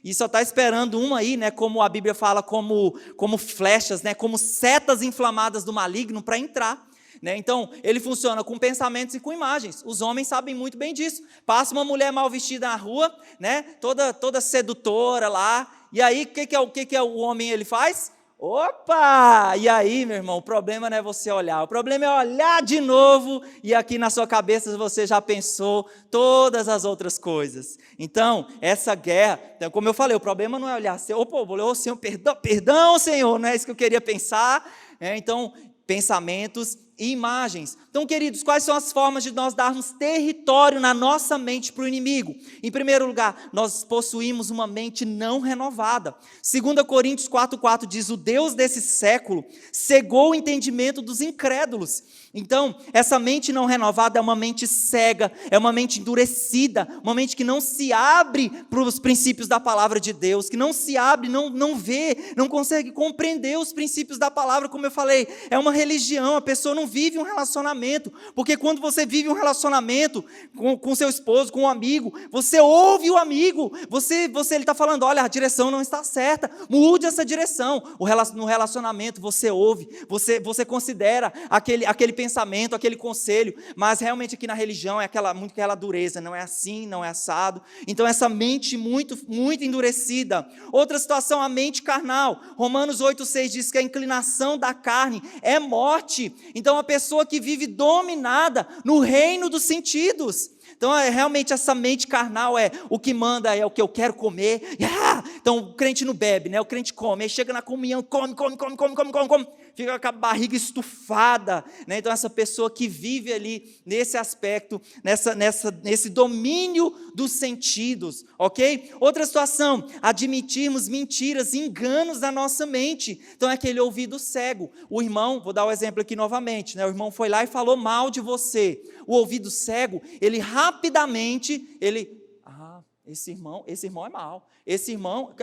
e só está esperando uma aí, né? Como a Bíblia fala, como flechas, né? Como setas inflamadas do maligno para entrar. Né? Então ele funciona com pensamentos e com imagens. Os homens sabem muito bem disso. Passa uma mulher mal vestida na rua, né? toda sedutora lá, e aí o que o homem ele faz? Opa! E aí, meu irmão, o problema não é você olhar, o problema é olhar de novo e aqui na sua cabeça você já pensou todas as outras coisas. Então, essa guerra, então, como eu falei, o problema não é olhar assim, opa, Senhor, perdão, Senhor, não é isso que eu queria pensar. Então, pensamentos e imagens. Então, queridos, quais são as formas de nós darmos território na nossa mente para o inimigo? Em primeiro lugar, nós possuímos uma mente não renovada. 2 Coríntios 4,4 diz: o Deus desse século cegou o entendimento dos incrédulos. Então, essa mente não renovada é uma mente cega, é uma mente endurecida, uma mente que não se abre para os princípios da palavra de Deus, que não se abre, não vê, não consegue compreender os princípios da palavra. Como eu falei, é uma religião, a pessoa não vive um relacionamento, porque quando você vive um relacionamento com seu esposo, com um amigo, você ouve o amigo, ele está falando, olha, a direção não está certa, mude essa direção. No relacionamento você ouve, você considera aquele pensamento, aquele conselho, mas realmente aqui na religião é muito aquela dureza, não é assim, não é assado. Então essa mente muito, muito endurecida. Outra situação, a mente carnal. Romanos 8,6 diz que a inclinação da carne é morte. Então a pessoa que vive dominada no reino dos sentidos. Então, realmente, essa mente carnal o que manda é o que eu quero comer. Então, o crente não bebe, né? O crente come. Aí chega na comunhão, come. Fica com a barriga estufada, né? Então, essa pessoa que vive ali nesse aspecto, nesse domínio dos sentidos, ok? Outra situação, admitirmos mentiras, enganos na nossa mente. Então, é aquele ouvido cego. O irmão, vou dar o exemplo aqui novamente, né? O irmão foi lá e falou mal de você. O ouvido cego, ele rapidamente, esse irmão é mau, esse irmão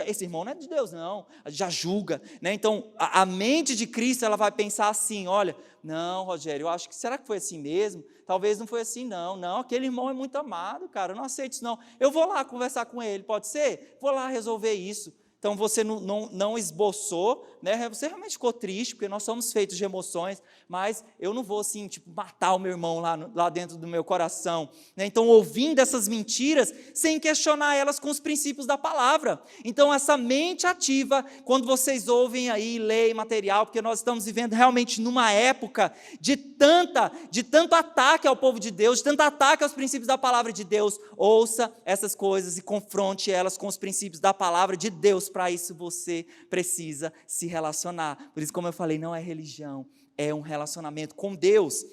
não é de Deus não, já julga, né? Então a mente de Cristo, ela vai pensar assim, olha, não, Rogério, eu acho que, será que foi assim mesmo? Talvez não foi assim não, aquele irmão é muito amado, cara, eu não aceito isso não, eu vou lá conversar com ele, pode ser? Vou lá resolver isso. Então você não esboçou, né? Você realmente ficou triste, porque nós somos feitos de emoções, mas eu não vou assim, matar o meu irmão lá dentro do meu coração, né? Então, ouvindo essas mentiras, sem questionar elas com os princípios da palavra. Então, essa mente ativa, quando vocês ouvem aí, leem material, porque nós estamos vivendo realmente numa época de tanto ataque ao povo de Deus, de tanto ataque aos princípios da palavra de Deus. Ouça essas coisas e confronte elas com os princípios da palavra de Deus. Para isso você precisa se relacionar. Por isso, como eu falei, não é religião, é um relacionamento com Deus.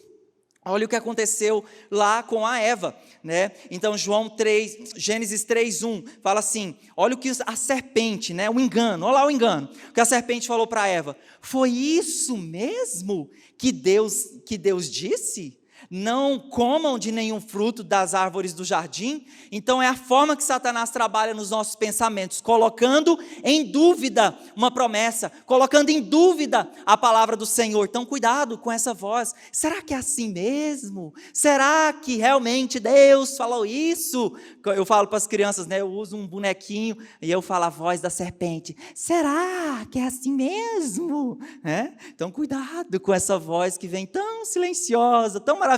Olha o que aconteceu lá com a Eva, né? Então Gênesis 3:1 fala assim, olha o que a serpente, né? O engano, olha lá o engano, o que a serpente falou para Eva: foi isso mesmo que Deus disse? Não comam de nenhum fruto das árvores do jardim. Então é a forma que Satanás trabalha nos nossos pensamentos, colocando em dúvida uma promessa, colocando em dúvida a palavra do Senhor. Então cuidado com essa voz, será que é assim mesmo? Será que realmente Deus falou isso? Eu falo para as crianças, né? Eu uso um bonequinho e eu falo a voz da serpente, será que é assim mesmo? Então cuidado com essa voz que vem tão silenciosa, tão maravilhosa.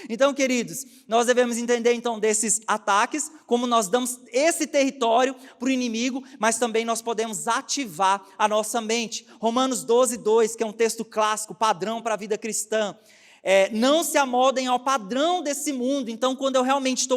Então, queridos, nós devemos entender então desses ataques, como nós damos esse território para o inimigo, mas também nós podemos ativar a nossa mente. Romanos 12:2, que é um texto clássico, padrão para a vida cristã. Não se amoldem ao padrão desse mundo. Então, quando eu realmente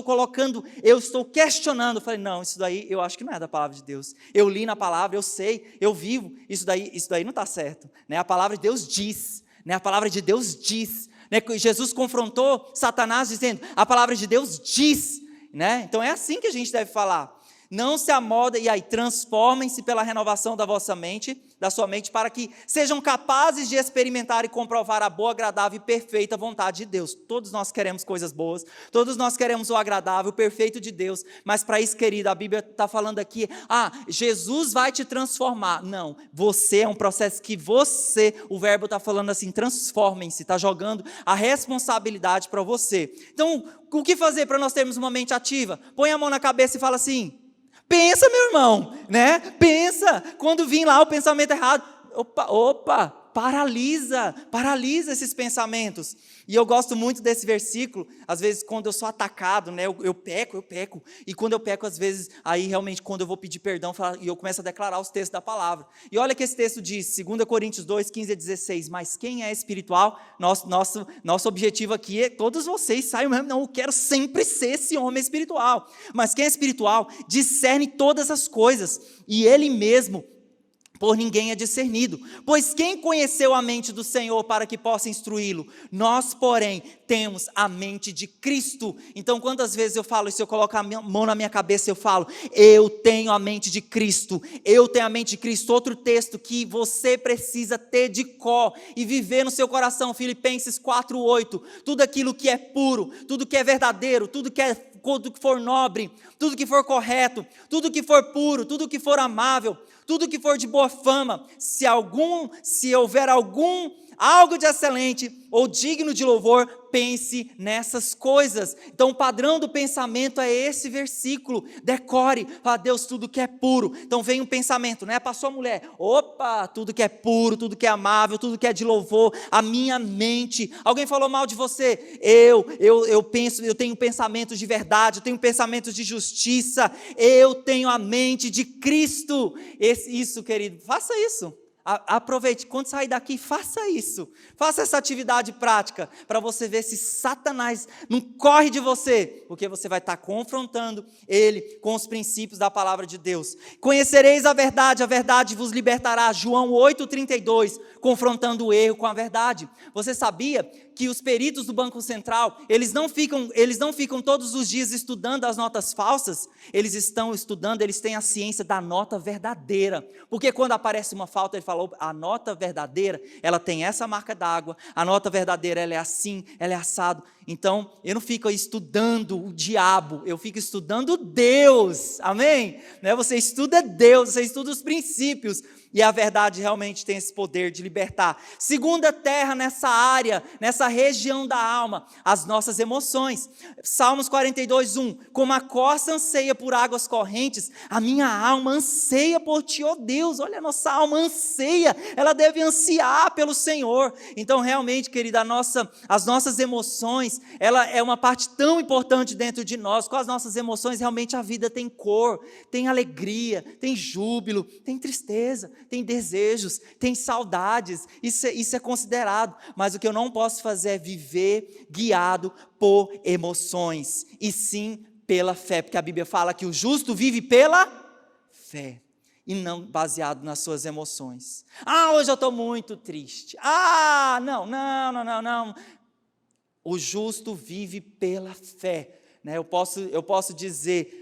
eu estou questionando, eu falei, não, isso daí eu acho que não é da palavra de Deus. Eu li na palavra, eu sei, eu vivo, isso daí não está certo, né? A palavra de Deus diz, né? A palavra de Deus diz, né? Jesus confrontou Satanás dizendo, a palavra de Deus diz, né? Então é assim que a gente deve falar. Não se amoldem, e aí transformem-se pela renovação da sua mente, para que sejam capazes de experimentar e comprovar a boa, agradável e perfeita vontade de Deus. Todos nós queremos coisas boas, todos nós queremos o agradável, o perfeito de Deus, mas para isso, querido, a Bíblia está falando aqui, Jesus vai te transformar. Não, você é um processo que o verbo está falando assim, transformem-se, está jogando a responsabilidade para você. Então, o que fazer para nós termos uma mente ativa? Põe a mão na cabeça e fala assim, pensa, meu irmão, né? Pensa, quando vir lá o pensamento errado, opa, paralisa esses pensamentos. E eu gosto muito desse versículo. Às vezes quando eu sou atacado, né, eu peco, e quando eu peco, às vezes, aí realmente quando eu vou pedir perdão, e eu começo a declarar os textos da palavra. E olha que esse texto diz, 2 Coríntios 2, 15 a 16, mas quem é espiritual, nosso objetivo aqui é, todos vocês saiam mesmo, não, eu quero sempre ser esse homem espiritual, mas quem é espiritual, discerne todas as coisas, e ele mesmo, por ninguém é discernido. Pois quem conheceu a mente do Senhor para que possa instruí-lo? Nós, porém, temos a mente de Cristo. Então, quantas vezes eu falo, se eu colocar a mão na minha cabeça, eu falo, eu tenho a mente de Cristo, eu tenho a mente de Cristo. Outro texto que você precisa ter de cor e viver no seu coração, Filipenses 4:8, tudo aquilo que é puro, tudo que é verdadeiro, tudo que for nobre, tudo que for correto, tudo que for puro, tudo que for amável, tudo que for de boa fama, se houver algo de excelente ou digno de louvor, pense nessas coisas. Então o padrão do pensamento é esse versículo, decore, fala, Deus, tudo que é puro. Então vem um pensamento, né, passou a mulher, opa, tudo que é puro, tudo que é amável, tudo que é de louvor, a minha mente, alguém falou mal de você, eu tenho pensamentos de verdade, eu tenho pensamentos de justiça, eu tenho a mente de Cristo. Isso, querido, faça isso. Aproveite, quando sair daqui, faça isso, faça essa atividade prática, para você ver se Satanás não corre de você, porque você vai estar confrontando ele com os princípios da palavra de Deus. Conhecereis a verdade vos libertará, João 8,32, confrontando o erro com a verdade. Você sabia que os peritos do Banco Central, eles não ficam todos os dias estudando as notas falsas, eles estão estudando, eles têm a ciência da nota verdadeira, porque quando aparece uma falta, ele falou, a nota verdadeira, ela tem essa marca d'água, a nota verdadeira, ela é assim, ela é assado. Então, eu não fico estudando o diabo, eu fico estudando Deus, amém? Você estuda Deus, você estuda os princípios, e a verdade realmente tem esse poder de libertar. Segunda terra nessa área, nessa região da alma, as nossas emoções. Salmos 42:1, como a corça anseia por águas correntes, a minha alma anseia por ti, ó Deus. Olha, a nossa alma anseia, ela deve ansiar pelo Senhor. Então realmente, querida, as nossas emoções, ela é uma parte tão importante dentro de nós. Com as nossas emoções, realmente a vida tem cor, tem alegria, tem júbilo, tem tristeza, tem desejos, tem saudades, isso é considerado, mas o que eu não posso fazer é viver guiado por emoções, e sim pela fé, porque a Bíblia fala que o justo vive pela fé, e não baseado nas suas emoções. Hoje eu estou muito triste, não, o justo vive pela fé, né? Eu posso dizer,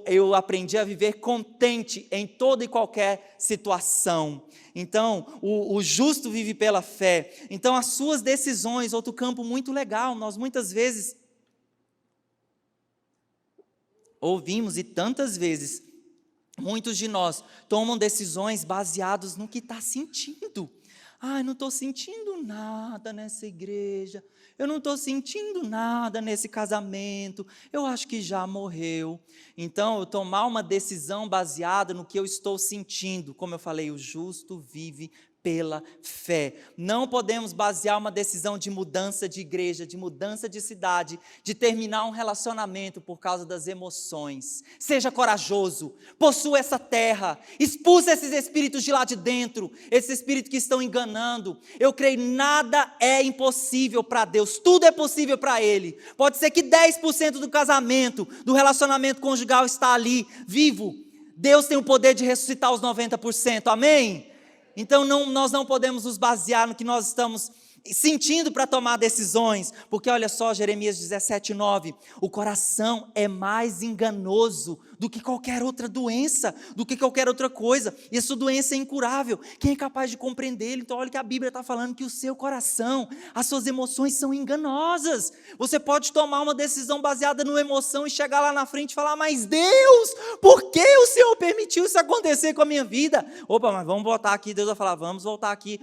eu aprendi a viver contente em toda e qualquer situação. Então, o justo vive pela fé. Então, as suas decisões, outro campo muito legal, nós muitas vezes ouvimos, e tantas vezes, muitos de nós tomam decisões baseadas no que está sentindo. Não estou sentindo nada nessa igreja, eu não estou sentindo nada nesse casamento, eu acho que já morreu. Então, eu tomar uma decisão baseada no que eu estou sentindo, como eu falei, o justo vive pela fé. Não podemos basear uma decisão de mudança de igreja, de mudança de cidade, de terminar um relacionamento por causa das emoções. Seja corajoso, possua essa terra, expulse esses espíritos de lá de dentro, esses espíritos que estão enganando. Eu creio, nada é impossível para Deus, tudo é possível para Ele. Pode ser que 10% do casamento, do relacionamento conjugal está ali, vivo. Deus tem o poder de ressuscitar os 90%, amém? Então nós não podemos nos basear no que nós estamos sentindo para tomar decisões, porque olha só, Jeremias 17:9, o coração é mais enganoso do que qualquer outra doença, do que qualquer outra coisa, e essa doença é incurável, quem é capaz de compreendê-lo? Então olha que a Bíblia está falando que o seu coração, as suas emoções são enganosas. Você pode tomar uma decisão baseada numa emoção e chegar lá na frente e falar, mas Deus, por que o Senhor permitiu isso acontecer com a minha vida? Mas vamos voltar aqui, Deus vai falar, vamos voltar aqui,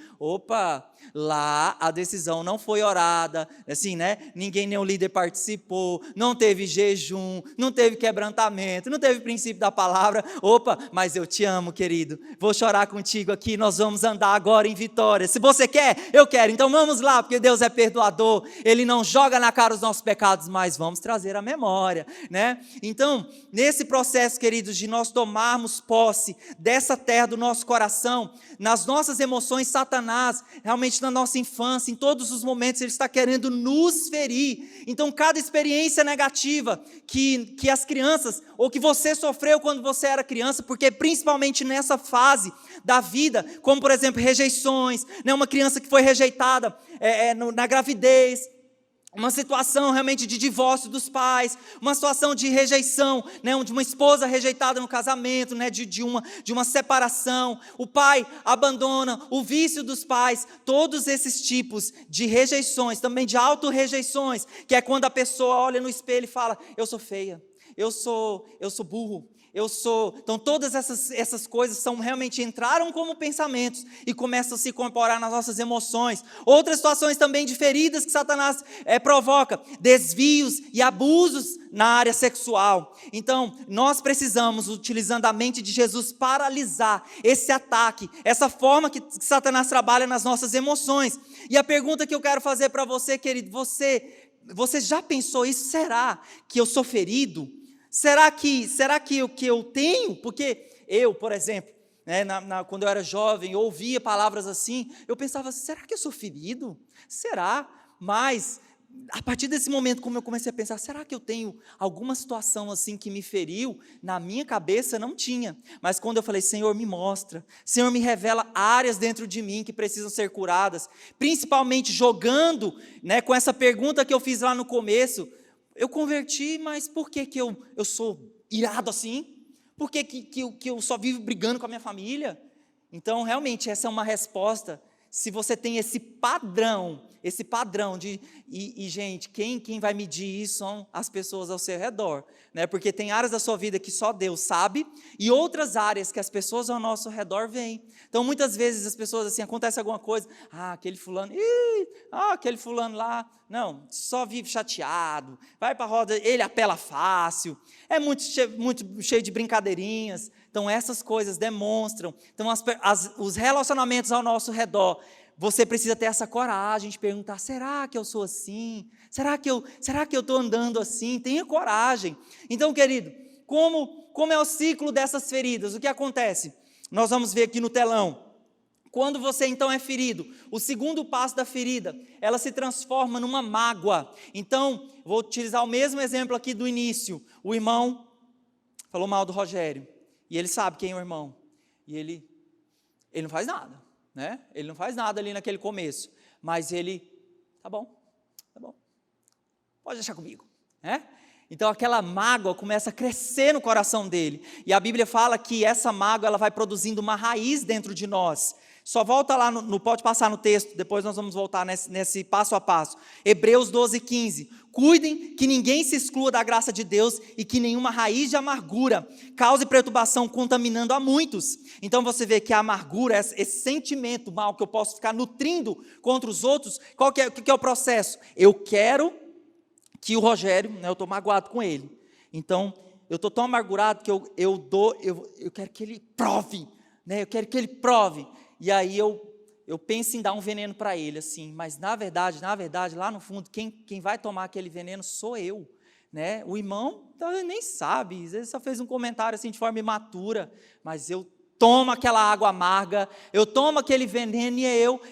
lá a decisão não foi orada, assim, né? Nenhum líder participou, não teve jejum, não teve quebrantamento, não teve princípio da palavra. Opa, mas eu te amo, querido. Vou chorar contigo aqui, nós vamos andar agora em vitória. Se você quer, eu quero. Então vamos lá, porque Deus é perdoador. Ele não joga na cara os nossos pecados, mas vamos trazer a memória, né? Então, nesse processo, queridos, de nós tomarmos posse dessa terra do nosso coração, nas nossas emoções, Satanás, realmente na nossa infância, em todos os momentos, ele está querendo nos ferir. Então, cada experiência negativa que as crianças, ou que você sofreu quando você era criança, porque principalmente nessa fase da vida, como por exemplo, rejeições, né, uma criança que foi rejeitada na gravidez, uma situação realmente de divórcio dos pais, uma situação de rejeição, né, de uma esposa rejeitada no casamento, né, de uma separação, o pai abandona, o vício dos pais, todos esses tipos de rejeições, também de auto-rejeições, que é quando a pessoa olha no espelho e fala, eu sou feia, eu sou burro, então todas essas coisas realmente entraram como pensamentos e começam a se incorporar nas nossas emoções. Outras situações também de feridas que Satanás provoca, desvios e abusos na área sexual. Então nós precisamos, utilizando a mente de Jesus, paralisar esse ataque, essa forma que Satanás trabalha nas nossas emoções. E a pergunta que eu quero fazer para você, querido, você já pensou isso? Será que eu sou ferido? Será que o que eu tenho? Porque eu, por exemplo, né, quando eu era jovem, eu ouvia palavras assim, eu pensava, será que eu sou ferido? Será? Mas, a partir desse momento, como eu comecei a pensar, será que eu tenho alguma situação assim que me feriu? Na minha cabeça não tinha, mas quando eu falei, Senhor, me mostra, Senhor, me revela áreas dentro de mim que precisam ser curadas, principalmente jogando, né, com essa pergunta que eu fiz lá no começo, eu converti, mas por que eu sou irado assim? Por que eu só vivo brigando com a minha família? Então, realmente, essa é uma resposta. Se você tem esse padrão de... E gente, quem vai medir isso são as pessoas ao seu redor, né? Porque tem áreas da sua vida que só Deus sabe, e outras áreas que as pessoas ao nosso redor veem. Então, muitas vezes as pessoas, assim, acontece alguma coisa, aquele fulano lá, não, só vive chateado, vai para a roda, ele apela fácil, é muito cheio de brincadeirinhas. Então, essas coisas demonstram. Então, os relacionamentos ao nosso redor, você precisa ter essa coragem de perguntar, será que eu sou assim? Será que eu estou andando assim? Tenha coragem. Então, querido, como é o ciclo dessas feridas? O que acontece? Nós vamos ver aqui no telão. Quando você então é ferido, o segundo passo da ferida, ela se transforma numa mágoa. Então, vou utilizar o mesmo exemplo aqui do início. O irmão falou mal do Rogério, e ele sabe quem é o irmão, e ele não faz nada, né? Ele não faz nada ali naquele começo, mas ele, tá bom, pode deixar comigo, né? Então aquela mágoa começa a crescer no coração dele, e a Bíblia fala que essa mágoa ela vai produzindo uma raiz dentro de nós. Só volta lá, pode passar no texto, depois nós vamos voltar nesse passo a passo. Hebreus 12:15. Cuidem que ninguém se exclua da graça de Deus e que nenhuma raiz de amargura cause perturbação, contaminando a muitos. Então você vê que a amargura, esse sentimento mal que eu posso ficar nutrindo contra os outros, o que é o processo? Eu quero que o Rogério, né, eu estou magoado com ele. Então, eu estou tão amargurado que eu quero que ele prove, né, eu quero que ele prove. E aí eu penso em dar um veneno para ele, assim, mas na verdade, lá no fundo, quem vai tomar aquele veneno sou eu, né? O irmão nem sabe, às vezes só fez um comentário assim de forma imatura, mas eu tomo aquela água amarga, eu tomo aquele veneno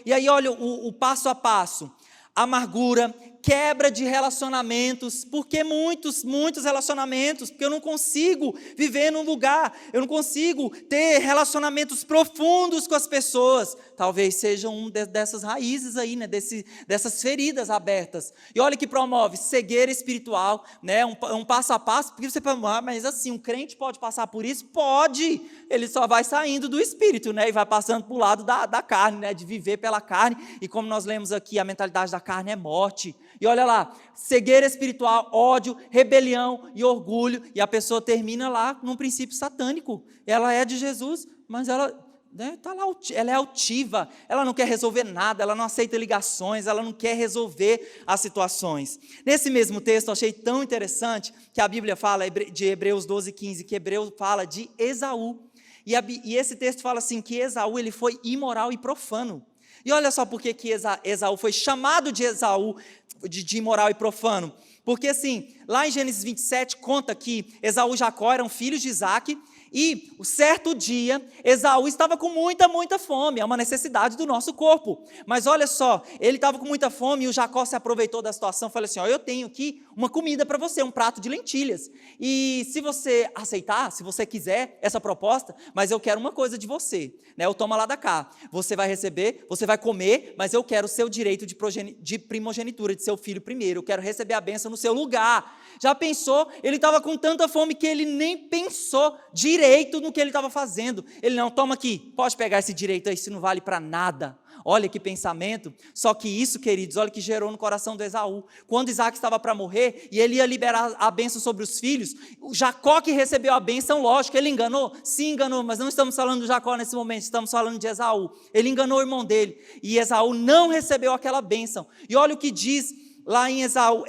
e aí olha o passo a passo, amargura, quebra de relacionamentos, porque muitos relacionamentos, porque eu não consigo viver num lugar, eu não consigo ter relacionamentos profundos com as pessoas, talvez seja dessas raízes aí, né, dessas feridas abertas, e olha que promove cegueira espiritual, né, um passo a passo, porque você fala, mas assim, um crente pode passar por isso? Pode, ele só vai saindo do espírito, né, e vai passando para o lado da carne, né, de viver pela carne, e como nós lemos aqui, a mentalidade da carne é morte. E olha lá, cegueira espiritual, ódio, rebelião e orgulho, e a pessoa termina lá num princípio satânico. Ela é de Jesus, mas ela né, tá lá, ela é altiva, ela não quer resolver nada, ela não aceita ligações, ela não quer resolver as situações. Nesse mesmo texto, eu achei tão interessante que a Bíblia fala de Hebreus 12:15, que Hebreus fala de Esaú. E esse texto fala assim, que Esaú ele foi imoral e profano. E olha só por que Esaú foi chamado de Esaú, de imoral e profano. Porque assim, lá em Gênesis 27 conta que Esaú e Jacó eram filhos de Isaac, e certo dia, Esaú estava com muita fome, é uma necessidade do nosso corpo. Mas olha só, ele estava com muita fome e o Jacó se aproveitou da situação e falou assim, eu tenho aqui uma comida para você, um prato de lentilhas. E se você aceitar, se você quiser essa proposta, mas eu quero uma coisa de você, né? Eu tomo lá da cá, você vai receber, você vai comer, mas eu quero o seu direito de primogenitura, de seu filho primeiro, eu quero receber a bênção no seu lugar. Já pensou? Ele estava com tanta fome que ele nem pensou direito no que ele estava fazendo. Ele não, toma aqui, pode pegar esse direito aí, isso não vale para nada. Olha que pensamento. Só que isso, queridos, olha que gerou no coração do Esaú. Quando Isaac estava para morrer e ele ia liberar a bênção sobre os filhos, o Jacó que recebeu a bênção, lógico, ele enganou? Sim, enganou, mas não estamos falando do Jacó nesse momento, estamos falando de Esaú. Ele enganou o irmão dele e Esaú não recebeu aquela bênção. E olha o que diz lá em Esaú,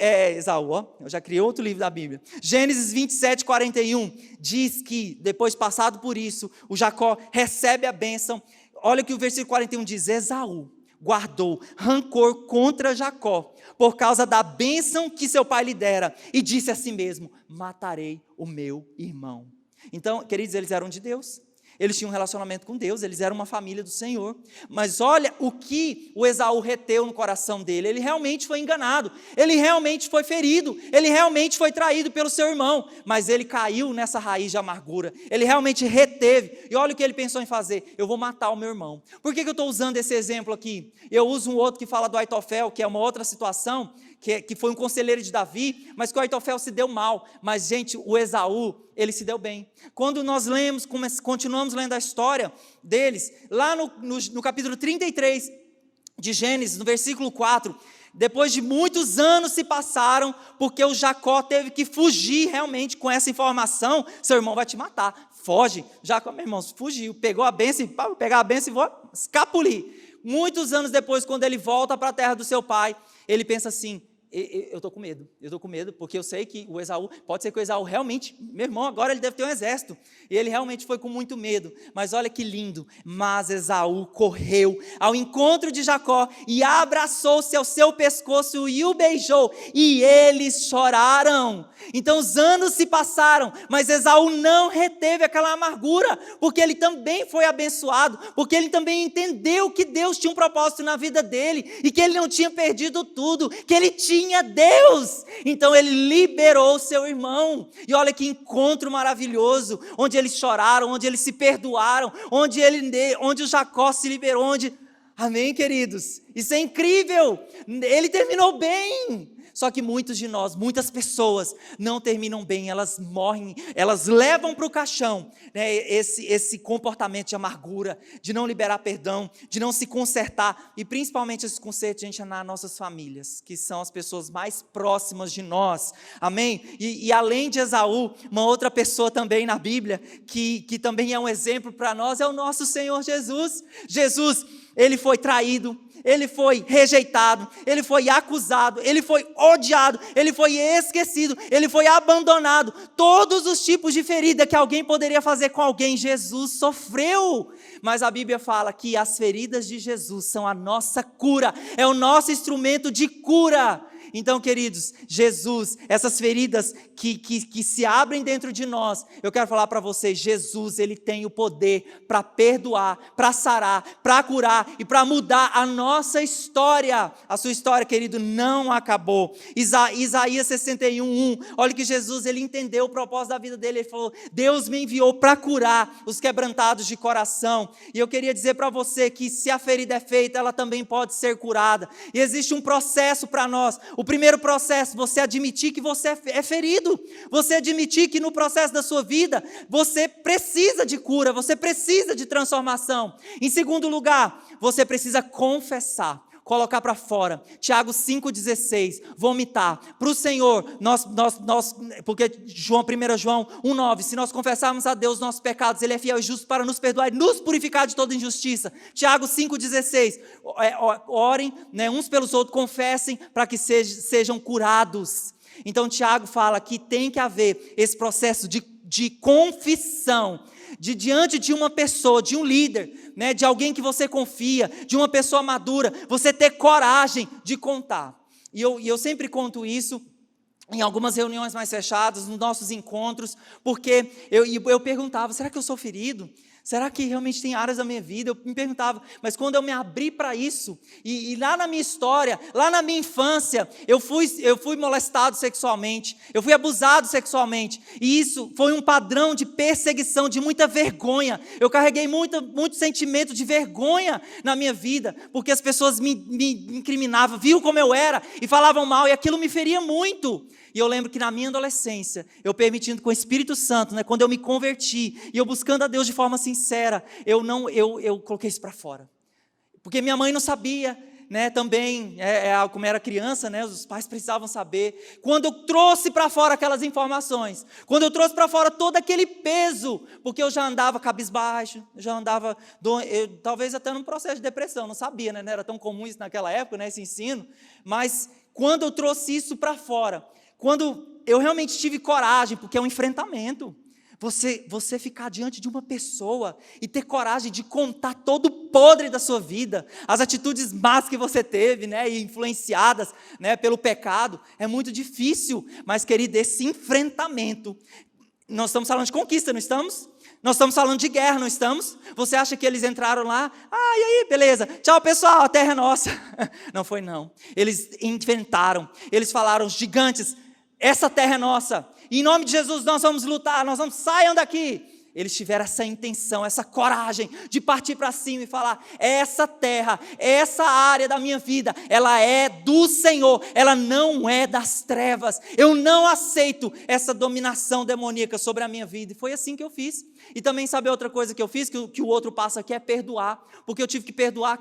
eu já criei outro livro da Bíblia. Gênesis 27:41 diz que depois passado por isso, o Jacó recebe a bênção. Olha o que o versículo 41 diz, Esaú guardou rancor contra Jacó, por causa da bênção que seu pai lhe dera, e disse a si mesmo, matarei o meu irmão. Então, queridos, eles eram de Deus, eles tinham um relacionamento com Deus, eles eram uma família do Senhor, mas olha o que o Esaú reteu no coração dele, ele realmente foi enganado, ele realmente foi ferido, ele realmente foi traído pelo seu irmão, mas ele caiu nessa raiz de amargura, ele realmente reteve, e olha o que ele pensou em fazer, eu vou matar o meu irmão. Por que eu estou usando esse exemplo aqui? Eu uso um outro que fala do Aitofel, que é uma outra situação, que foi um conselheiro de Davi, mas que o Aitofel se deu mal, mas gente, o Esaú, ele se deu bem. Quando nós lemos, continuamos lendo a história deles, lá no capítulo 33 de Gênesis, no versículo 4, depois de muitos anos se passaram, porque o Jacó teve que fugir realmente com essa informação, seu irmão vai te matar, foge. Jacó, meu irmão, fugiu, pegou a bênção, pegar a bênção e vou escapulir. Muitos anos depois, quando ele volta para a terra do seu pai, ele pensa assim, eu estou com medo, porque eu sei que o Esaú, pode ser que o Esaú realmente, meu irmão, agora ele deve ter um exército, e ele realmente foi com muito medo, mas olha que lindo, mas Esaú correu ao encontro de Jacó, e abraçou-se ao seu pescoço, e o beijou, e eles choraram. Então os anos se passaram, mas Esaú não reteve aquela amargura, porque ele também foi abençoado, porque ele também entendeu que Deus tinha um propósito na vida dele, e que ele não tinha perdido tudo, que ele tinha Deus, então ele liberou seu irmão, e olha que encontro maravilhoso, onde eles choraram, onde eles se perdoaram, onde o Jacó se liberou, amém, queridos, isso é incrível, ele terminou bem. Só que muitos de nós, muitas pessoas não terminam bem, elas morrem, elas levam para o caixão, né, esse comportamento de amargura, de não liberar perdão, de não se consertar, e principalmente esse conserto, gente, é nas nossas famílias, que são as pessoas mais próximas de nós, amém? E além de Esaú, uma outra pessoa também na Bíblia, que também é um exemplo para nós, é o nosso Senhor Jesus. Jesus, ele foi traído, ele foi rejeitado, ele foi acusado, ele foi odiado, ele foi esquecido, ele foi abandonado, todos os tipos de ferida que alguém poderia fazer com alguém, Jesus sofreu, mas a Bíblia fala que as feridas de Jesus são a nossa cura, é o nosso instrumento de cura. Então, queridos, Jesus, essas feridas que se abrem dentro de nós, eu quero falar para vocês, Jesus, ele tem o poder para perdoar, para sarar, para curar e para mudar a nossa história. A sua história, querido, não acabou. Isaías 61:1, olha que Jesus, ele entendeu o propósito da vida dele, ele falou, Deus me enviou para curar os quebrantados de coração, e eu queria dizer para você que se a ferida é feita, ela também pode ser curada, e existe um processo para nós. O primeiro processo, você admitir que você é ferido, você admitir que no processo da sua vida, você precisa de cura, você precisa de transformação. Em segundo lugar, você precisa confessar. colocar para fora. Tiago 5,16, vomitar. Para o Senhor, porque 1 João 1,9, se nós confessarmos a Deus nossos pecados, Ele é fiel e justo para nos perdoar e nos purificar de toda injustiça. Tiago 5,16, orem, né, uns pelos outros, confessem para que sejam curados. Então Tiago fala que tem que haver esse processo de confissão, diante de uma pessoa, de um líder, né, de alguém que você confia, de uma pessoa madura, você ter coragem de contar. E eu sempre conto isso em algumas reuniões mais fechadas, nos nossos encontros, porque eu perguntava, será que eu sou ferido? Será que realmente tem áreas da minha vida? Eu me perguntava, mas quando eu me abri para isso, e lá na minha história, lá na minha infância, eu fui molestado sexualmente, eu fui abusado sexualmente, e isso foi um padrão de perseguição, de muita vergonha. Eu carreguei muito sentimento de vergonha na minha vida, porque as pessoas me incriminavam, viam como eu era, e falavam mal, e aquilo me feria muito. E eu lembro que na minha adolescência, eu permitindo com o Espírito Santo, né, quando eu me converti, e eu buscando a Deus de forma sincera, eu coloquei isso para fora. Porque minha mãe não sabia, né, também, como era criança, né, os pais precisavam saber. Quando eu trouxe para fora aquelas informações, quando eu trouxe para fora todo aquele peso, porque eu já andava cabisbaixo, já andava, talvez até num processo de depressão, não sabia, né, não era tão comum isso naquela época, né, esse ensino, mas quando eu trouxe isso para fora, quando eu realmente tive coragem, porque é um enfrentamento, você ficar diante de uma pessoa e ter coragem de contar todo o podre da sua vida, as atitudes más que você teve, né, e influenciadas, né, pelo pecado, é muito difícil, mas querido, esse enfrentamento, nós estamos falando de conquista, não estamos? Nós estamos falando de guerra, não estamos? Você acha que eles entraram lá? E aí, beleza, tchau pessoal, a terra é nossa. Não foi não, eles enfrentaram, eles falaram, gigantes, essa terra é nossa, em nome de Jesus nós vamos lutar, saiam daqui. Eles tiveram essa intenção, essa coragem de partir para cima e falar, essa terra, essa área da minha vida, ela é do Senhor, ela não é das trevas, eu não aceito essa dominação demoníaca sobre a minha vida. E foi assim que eu fiz. E também sabe outra coisa que eu fiz, que o outro passo aqui é perdoar, porque eu tive que perdoar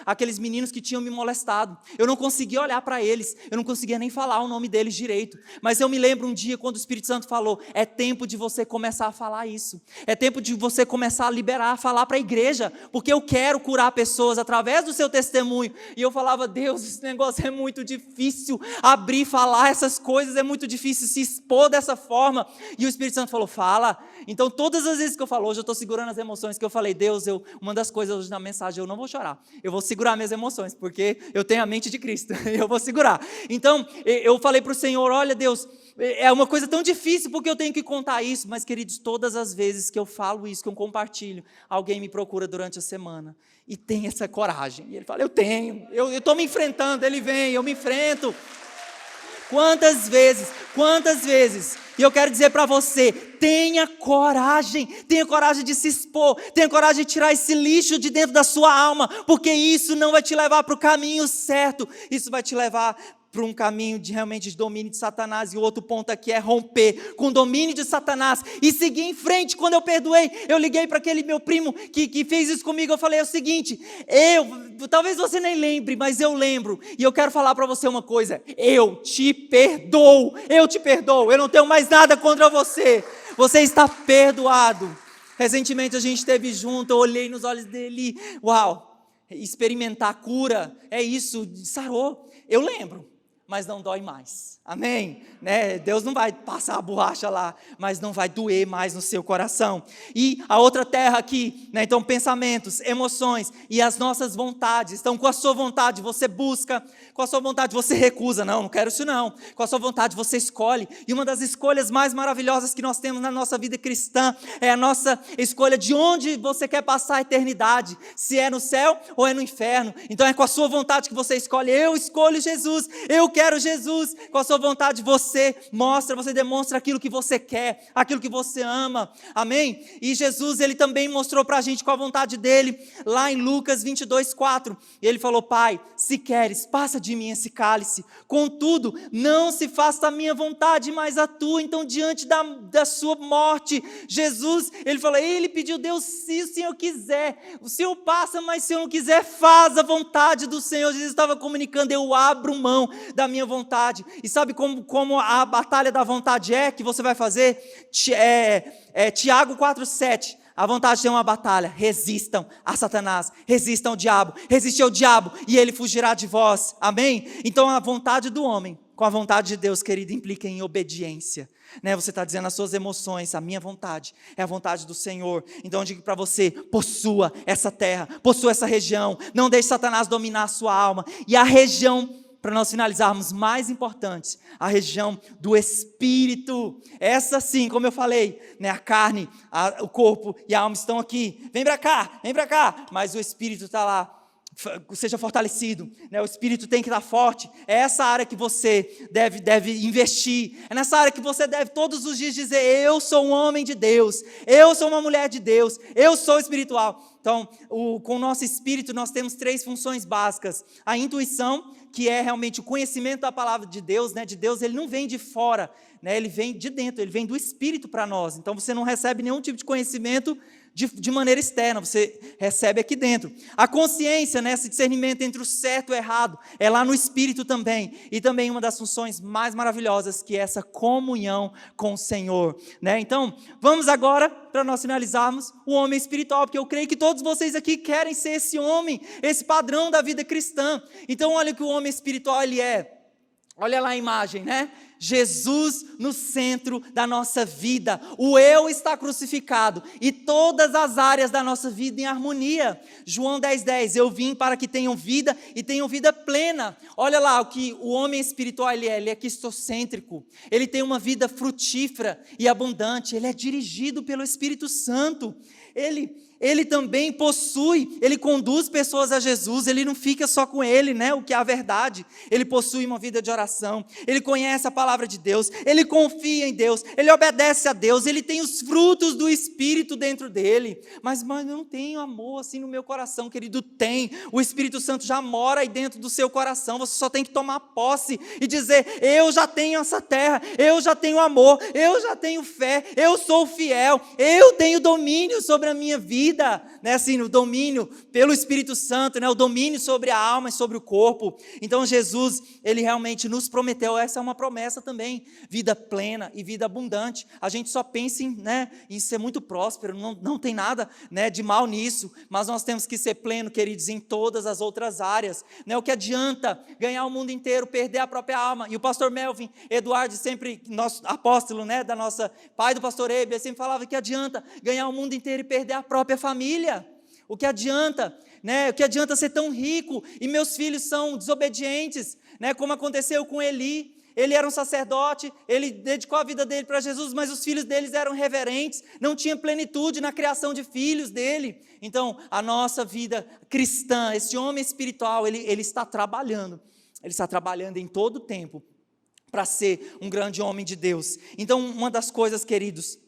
aqueles meninos que tinham me molestado. Eu não conseguia olhar para eles, eu não conseguia nem falar o nome deles direito, mas eu me lembro um dia quando o Espírito Santo falou, é tempo de você começar a falar isso, é tempo de você começar a liberar, a falar para a igreja, porque eu quero curar pessoas através do seu testemunho. E eu falava, Deus, esse negócio é muito difícil, abrir, falar essas coisas, é muito difícil se expor dessa forma. E o Espírito Santo falou, fala. Então todas as vezes que eu falo, hoje eu estou segurando as emoções, que eu falei, Deus, uma das coisas hoje na mensagem, eu não vou chorar, eu vou segurar minhas emoções, porque eu tenho a mente de Cristo, eu vou segurar. Então eu falei para o Senhor, olha Deus, é uma coisa tão difícil, porque eu tenho que contar isso, mas queridos, todas as vezes que eu falo isso, que eu compartilho, alguém me procura durante a semana, e tem essa coragem, e ele fala, eu estou me enfrentando, ele vem, eu me enfrento. Quantas vezes, e eu quero dizer para você, tenha coragem de se expor, tenha coragem de tirar esse lixo de dentro da sua alma, porque isso não vai te levar para o caminho certo, isso vai te levar para um caminho realmente de domínio de Satanás. E o outro ponto aqui é romper com o domínio de Satanás e seguir em frente. Quando eu perdoei, eu liguei para aquele meu primo que fez isso comigo, eu falei o seguinte, talvez você nem lembre, mas eu lembro, e eu quero falar para você uma coisa, eu te perdoo, eu não tenho mais nada contra você, você está perdoado. Recentemente a gente esteve junto, eu olhei nos olhos dele, uau, experimentar a cura, é isso, sarou, eu lembro, mas não dói mais, amém? Né? Deus não vai passar a borracha lá, mas não vai doer mais no seu coração. E a outra terra aqui, né? Então pensamentos, emoções e as nossas vontades. Então com a sua vontade você busca, com a sua vontade você recusa, não quero isso não. Com a sua vontade você escolhe, e uma das escolhas mais maravilhosas que nós temos na nossa vida cristã, é a nossa escolha de onde você quer passar a eternidade, se é no céu ou é no inferno. Então é com a sua vontade que você escolhe, eu escolho Jesus, eu quero quero Jesus, com a sua vontade você demonstra aquilo que você quer, aquilo que você ama, amém? E Jesus, ele também mostrou para a gente com a vontade dele, lá em Lucas 22:4, ele falou: Pai, se queres, passa de mim esse cálice, contudo, não se faça a minha vontade, mas a tua. Então, diante da sua morte, Jesus, ele pediu: Deus, se o Senhor quiser, o Senhor passa, mas se eu não quiser, faz a vontade do Senhor. Jesus estava comunicando: eu abro mão da minha vontade. E sabe como a batalha da vontade que você vai fazer? Tiago 4:7. A vontade tem uma batalha: resistam a Satanás, resistam ao diabo, resiste ao diabo e ele fugirá de vós, amém? Então a vontade do homem com a vontade de Deus, querido, implica em obediência, né? Você está dizendo as suas emoções: a minha vontade é a vontade do Senhor. Então eu digo para você: possua essa terra, possua essa região, não deixe Satanás dominar a sua alma. E a região, para nós finalizarmos, mais importante, a região do Espírito, essa sim, como eu falei, né, a carne, o corpo e a alma estão aqui, vem para cá, mas o Espírito está lá. Seja fortalecido, né? O Espírito tem que estar forte. É essa área que você deve investir, é nessa área que você deve todos os dias dizer: eu sou um homem de Deus, eu sou uma mulher de Deus, eu sou espiritual. Então, com o nosso espírito nós temos 3 funções básicas: a intuição, que é realmente o conhecimento da palavra de Deus, né? De Deus, ele não vem de fora, né? Ele vem de dentro, ele vem do Espírito para nós. Então você não recebe nenhum tipo de conhecimento de maneira externa, você recebe aqui dentro. A consciência, né, esse discernimento entre o certo e o errado, é lá no Espírito também. E também uma das funções mais maravilhosas, que é essa comunhão com o Senhor, né? Então, vamos agora, para nós finalizarmos, o homem espiritual, porque eu creio que todos vocês aqui querem ser esse homem, esse padrão da vida cristã. Então, olha o que o homem espiritual ele é. Olha lá a imagem, né? Jesus no centro da nossa vida, o eu está crucificado e todas as áreas da nossa vida em harmonia. João 10:10, eu vim para que tenham vida e tenham vida plena. Olha lá o que o homem espiritual ele é cristocêntrico, ele tem uma vida frutífera e abundante, ele é dirigido pelo Espírito Santo, ele também possui, ele conduz pessoas a Jesus, ele não fica só com ele, né, o que é a verdade. Ele possui uma vida de oração, ele conhece a palavra de Deus, ele confia em Deus, ele obedece a Deus, ele tem os frutos do Espírito dentro dele. Mas eu não tenho amor assim no meu coração, querido. Tem, o Espírito Santo já mora aí dentro do seu coração, você só tem que tomar posse e dizer: eu já tenho essa terra, eu já tenho amor, eu já tenho fé, eu sou fiel, eu tenho domínio sobre a minha vida, né? Assim, o domínio pelo Espírito Santo, né? O domínio sobre a alma e sobre o corpo. Então Jesus, ele realmente nos prometeu, essa é uma promessa também, vida plena e vida abundante. A gente só pensa em ser muito próspero, não tem nada, né, de mal nisso, mas nós temos que ser pleno, queridos, em todas as outras áreas, né? O que adianta ganhar o mundo inteiro, perder a própria alma? E o pastor Melvin Eduardo, sempre nosso apóstolo, né, da nossa pai do pastor Ebe, sempre falava que adianta ganhar o mundo inteiro e perder a própria família. O que adianta, né? O que adianta ser tão rico e meus filhos são desobedientes, né? Como aconteceu com Eli. Ele era um sacerdote, ele dedicou a vida dele para Jesus, mas os filhos deles eram reverentes, não tinha plenitude na criação de filhos dele. Então, a nossa vida cristã, esse homem espiritual, ele está trabalhando em todo o tempo para ser um grande homem de Deus. Então, uma das coisas, queridos,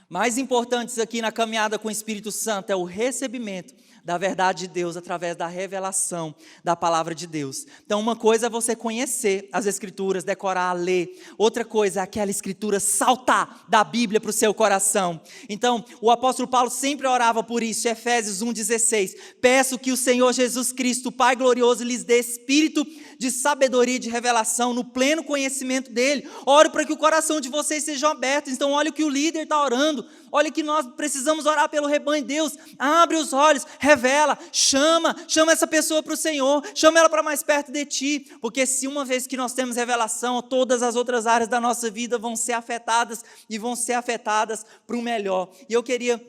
mais importantes aqui na caminhada com o Espírito Santo é o recebimento da verdade de Deus através da revelação da palavra de Deus. Então, uma coisa é você conhecer as Escrituras, decorar, ler. Outra coisa é aquela Escritura saltar da Bíblia para o seu coração. Então, o apóstolo Paulo sempre orava por isso, Efésios 1:16. Peço que o Senhor Jesus Cristo, o Pai glorioso, lhes dê espírito de sabedoria e de revelação, no pleno conhecimento dele. Oro para que o coração de vocês seja aberto. Então, olha o que o líder está orando. Olha que nós precisamos orar pelo rebanho de Deus. Abre os olhos, revela, chama essa pessoa para o Senhor, chama ela para mais perto de ti, porque se uma vez que nós temos revelação, todas as outras áreas da nossa vida vão ser afetadas e vão ser afetadas para o melhor. E eu queria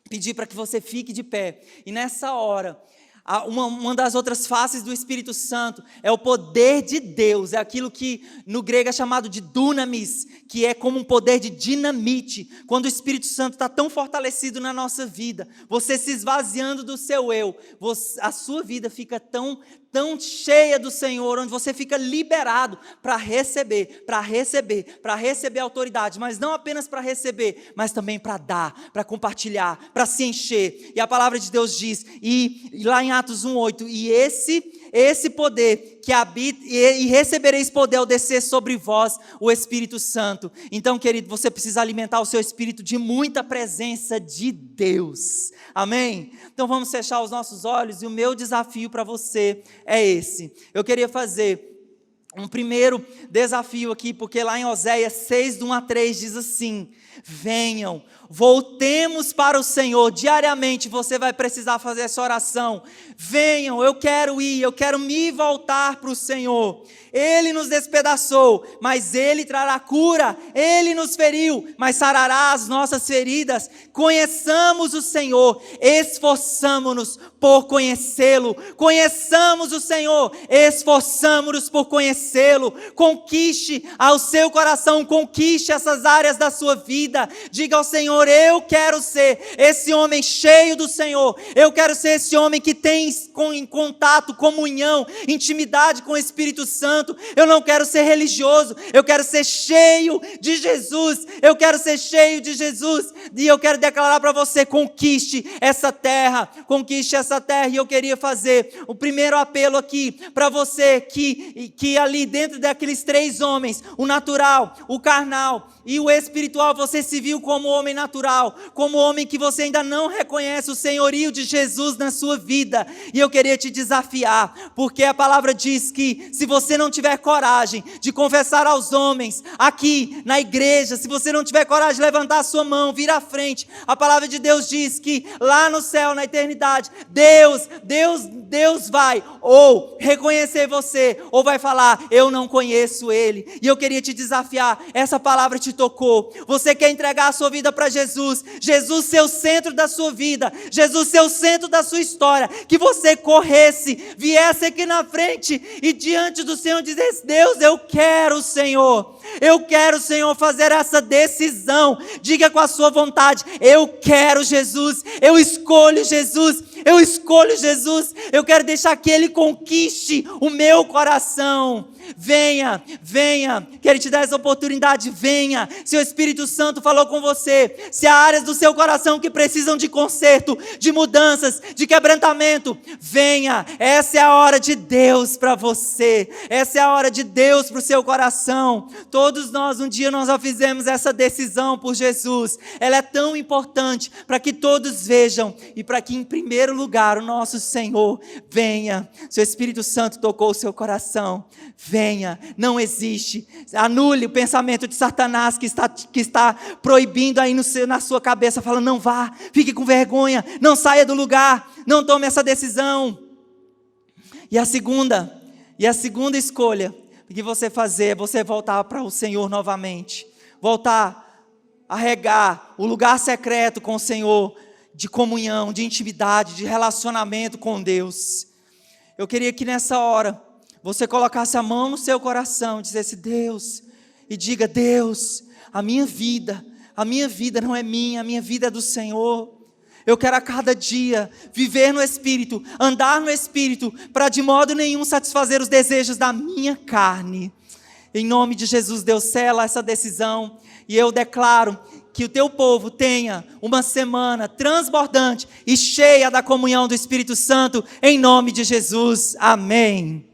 pedir para que você fique de pé, e nessa hora, Uma das outras faces do Espírito Santo é o poder de Deus, é aquilo que no grego é chamado de dunamis, que é como um poder de dinamite. Quando o Espírito Santo está tão fortalecido na nossa vida, você se esvaziando do seu eu, a sua vida fica tão cheia do Senhor, onde você fica liberado para receber autoridade, mas não apenas para receber, mas também para dar, para compartilhar, para se encher. E a palavra de Deus diz, e lá em Atos 1:8, e esse poder que habita, e recebereis poder ao descer sobre vós o Espírito Santo. Então, querido, você precisa alimentar o seu espírito de muita presença de Deus. Amém? Então vamos fechar os nossos olhos, e o meu desafio para você é esse. Eu queria fazer um primeiro desafio aqui, porque lá em Oséias 6, 1-3 diz assim: venham, voltemos para o Senhor. Diariamente você vai precisar fazer essa oração. Venham, eu quero ir, eu quero me voltar para o Senhor. Ele nos despedaçou, mas Ele trará cura. Ele nos feriu, mas sarará as nossas feridas. Conheçamos o Senhor, esforçamo-nos por conhecê-lo. Conheçamos o Senhor, esforçamo-nos por conhecê-lo. Conquiste ao seu coração, conquiste essas áreas da sua vida. Diga ao Senhor: eu quero ser esse homem cheio do Senhor. Eu quero ser esse homem que tem em contato, comunhão, intimidade com o Espírito Santo. Eu não quero ser religioso, eu quero ser cheio de Jesus. Eu quero ser cheio de Jesus. E eu quero declarar para você: conquiste essa terra, conquiste essa terra. E eu queria fazer o primeiro apelo aqui para você que ali dentro daqueles 3 homens, o natural, o carnal e o espiritual, você se viu como homem natural, como homem que você ainda não reconhece o senhorio de Jesus na sua vida. E eu queria te desafiar, porque a palavra diz que se você não tiver coragem de confessar aos homens aqui na igreja, se você não tiver coragem de levantar a sua mão, vir à frente, a palavra de Deus diz que lá no céu, na eternidade, Deus vai ou reconhecer você, ou vai falar: eu não conheço ele. E eu queria te desafiar, essa palavra te tocou, você quer entregar a sua vida para Jesus, Jesus ser o centro da sua vida, Jesus ser o centro da sua história, que você corresse, viesse aqui na frente e diante do Senhor dissesse: Deus, eu quero, Senhor, fazer essa decisão. Diga com a sua vontade: eu quero Jesus, eu escolho Jesus, eu quero deixar que Ele conquiste o meu coração. Venha, quero te dar essa oportunidade, venha. Se o Espírito Santo falou com você, se há áreas do seu coração que precisam de conserto, de mudanças, de quebrantamento, venha. Essa é a hora de Deus para você, essa é a hora de Deus para o seu coração. Todos nós, um dia nós já fizemos essa decisão por Jesus. Ela é tão importante para que todos vejam e para que em primeiro lugar o nosso Senhor venha. Se o Espírito Santo tocou o seu coração, venha, não existe. Anule o pensamento de Satanás que está proibindo aí na sua cabeça, falando: não vá, fique com vergonha, não saia do lugar, não tome essa decisão. E a segunda escolha que você fazer é você voltar para o Senhor novamente, voltar a regar o lugar secreto com o Senhor, de comunhão, de intimidade, de relacionamento com Deus. Eu queria que nessa hora você colocasse a mão no seu coração e dissesse: Deus, e diga: Deus, a minha vida não é minha, a minha vida é do Senhor. Eu quero a cada dia viver no Espírito, andar no Espírito, para de modo nenhum satisfazer os desejos da minha carne. Em nome de Jesus, Deus, sela essa decisão, e eu declaro que o teu povo tenha uma semana transbordante e cheia da comunhão do Espírito Santo, em nome de Jesus, amém.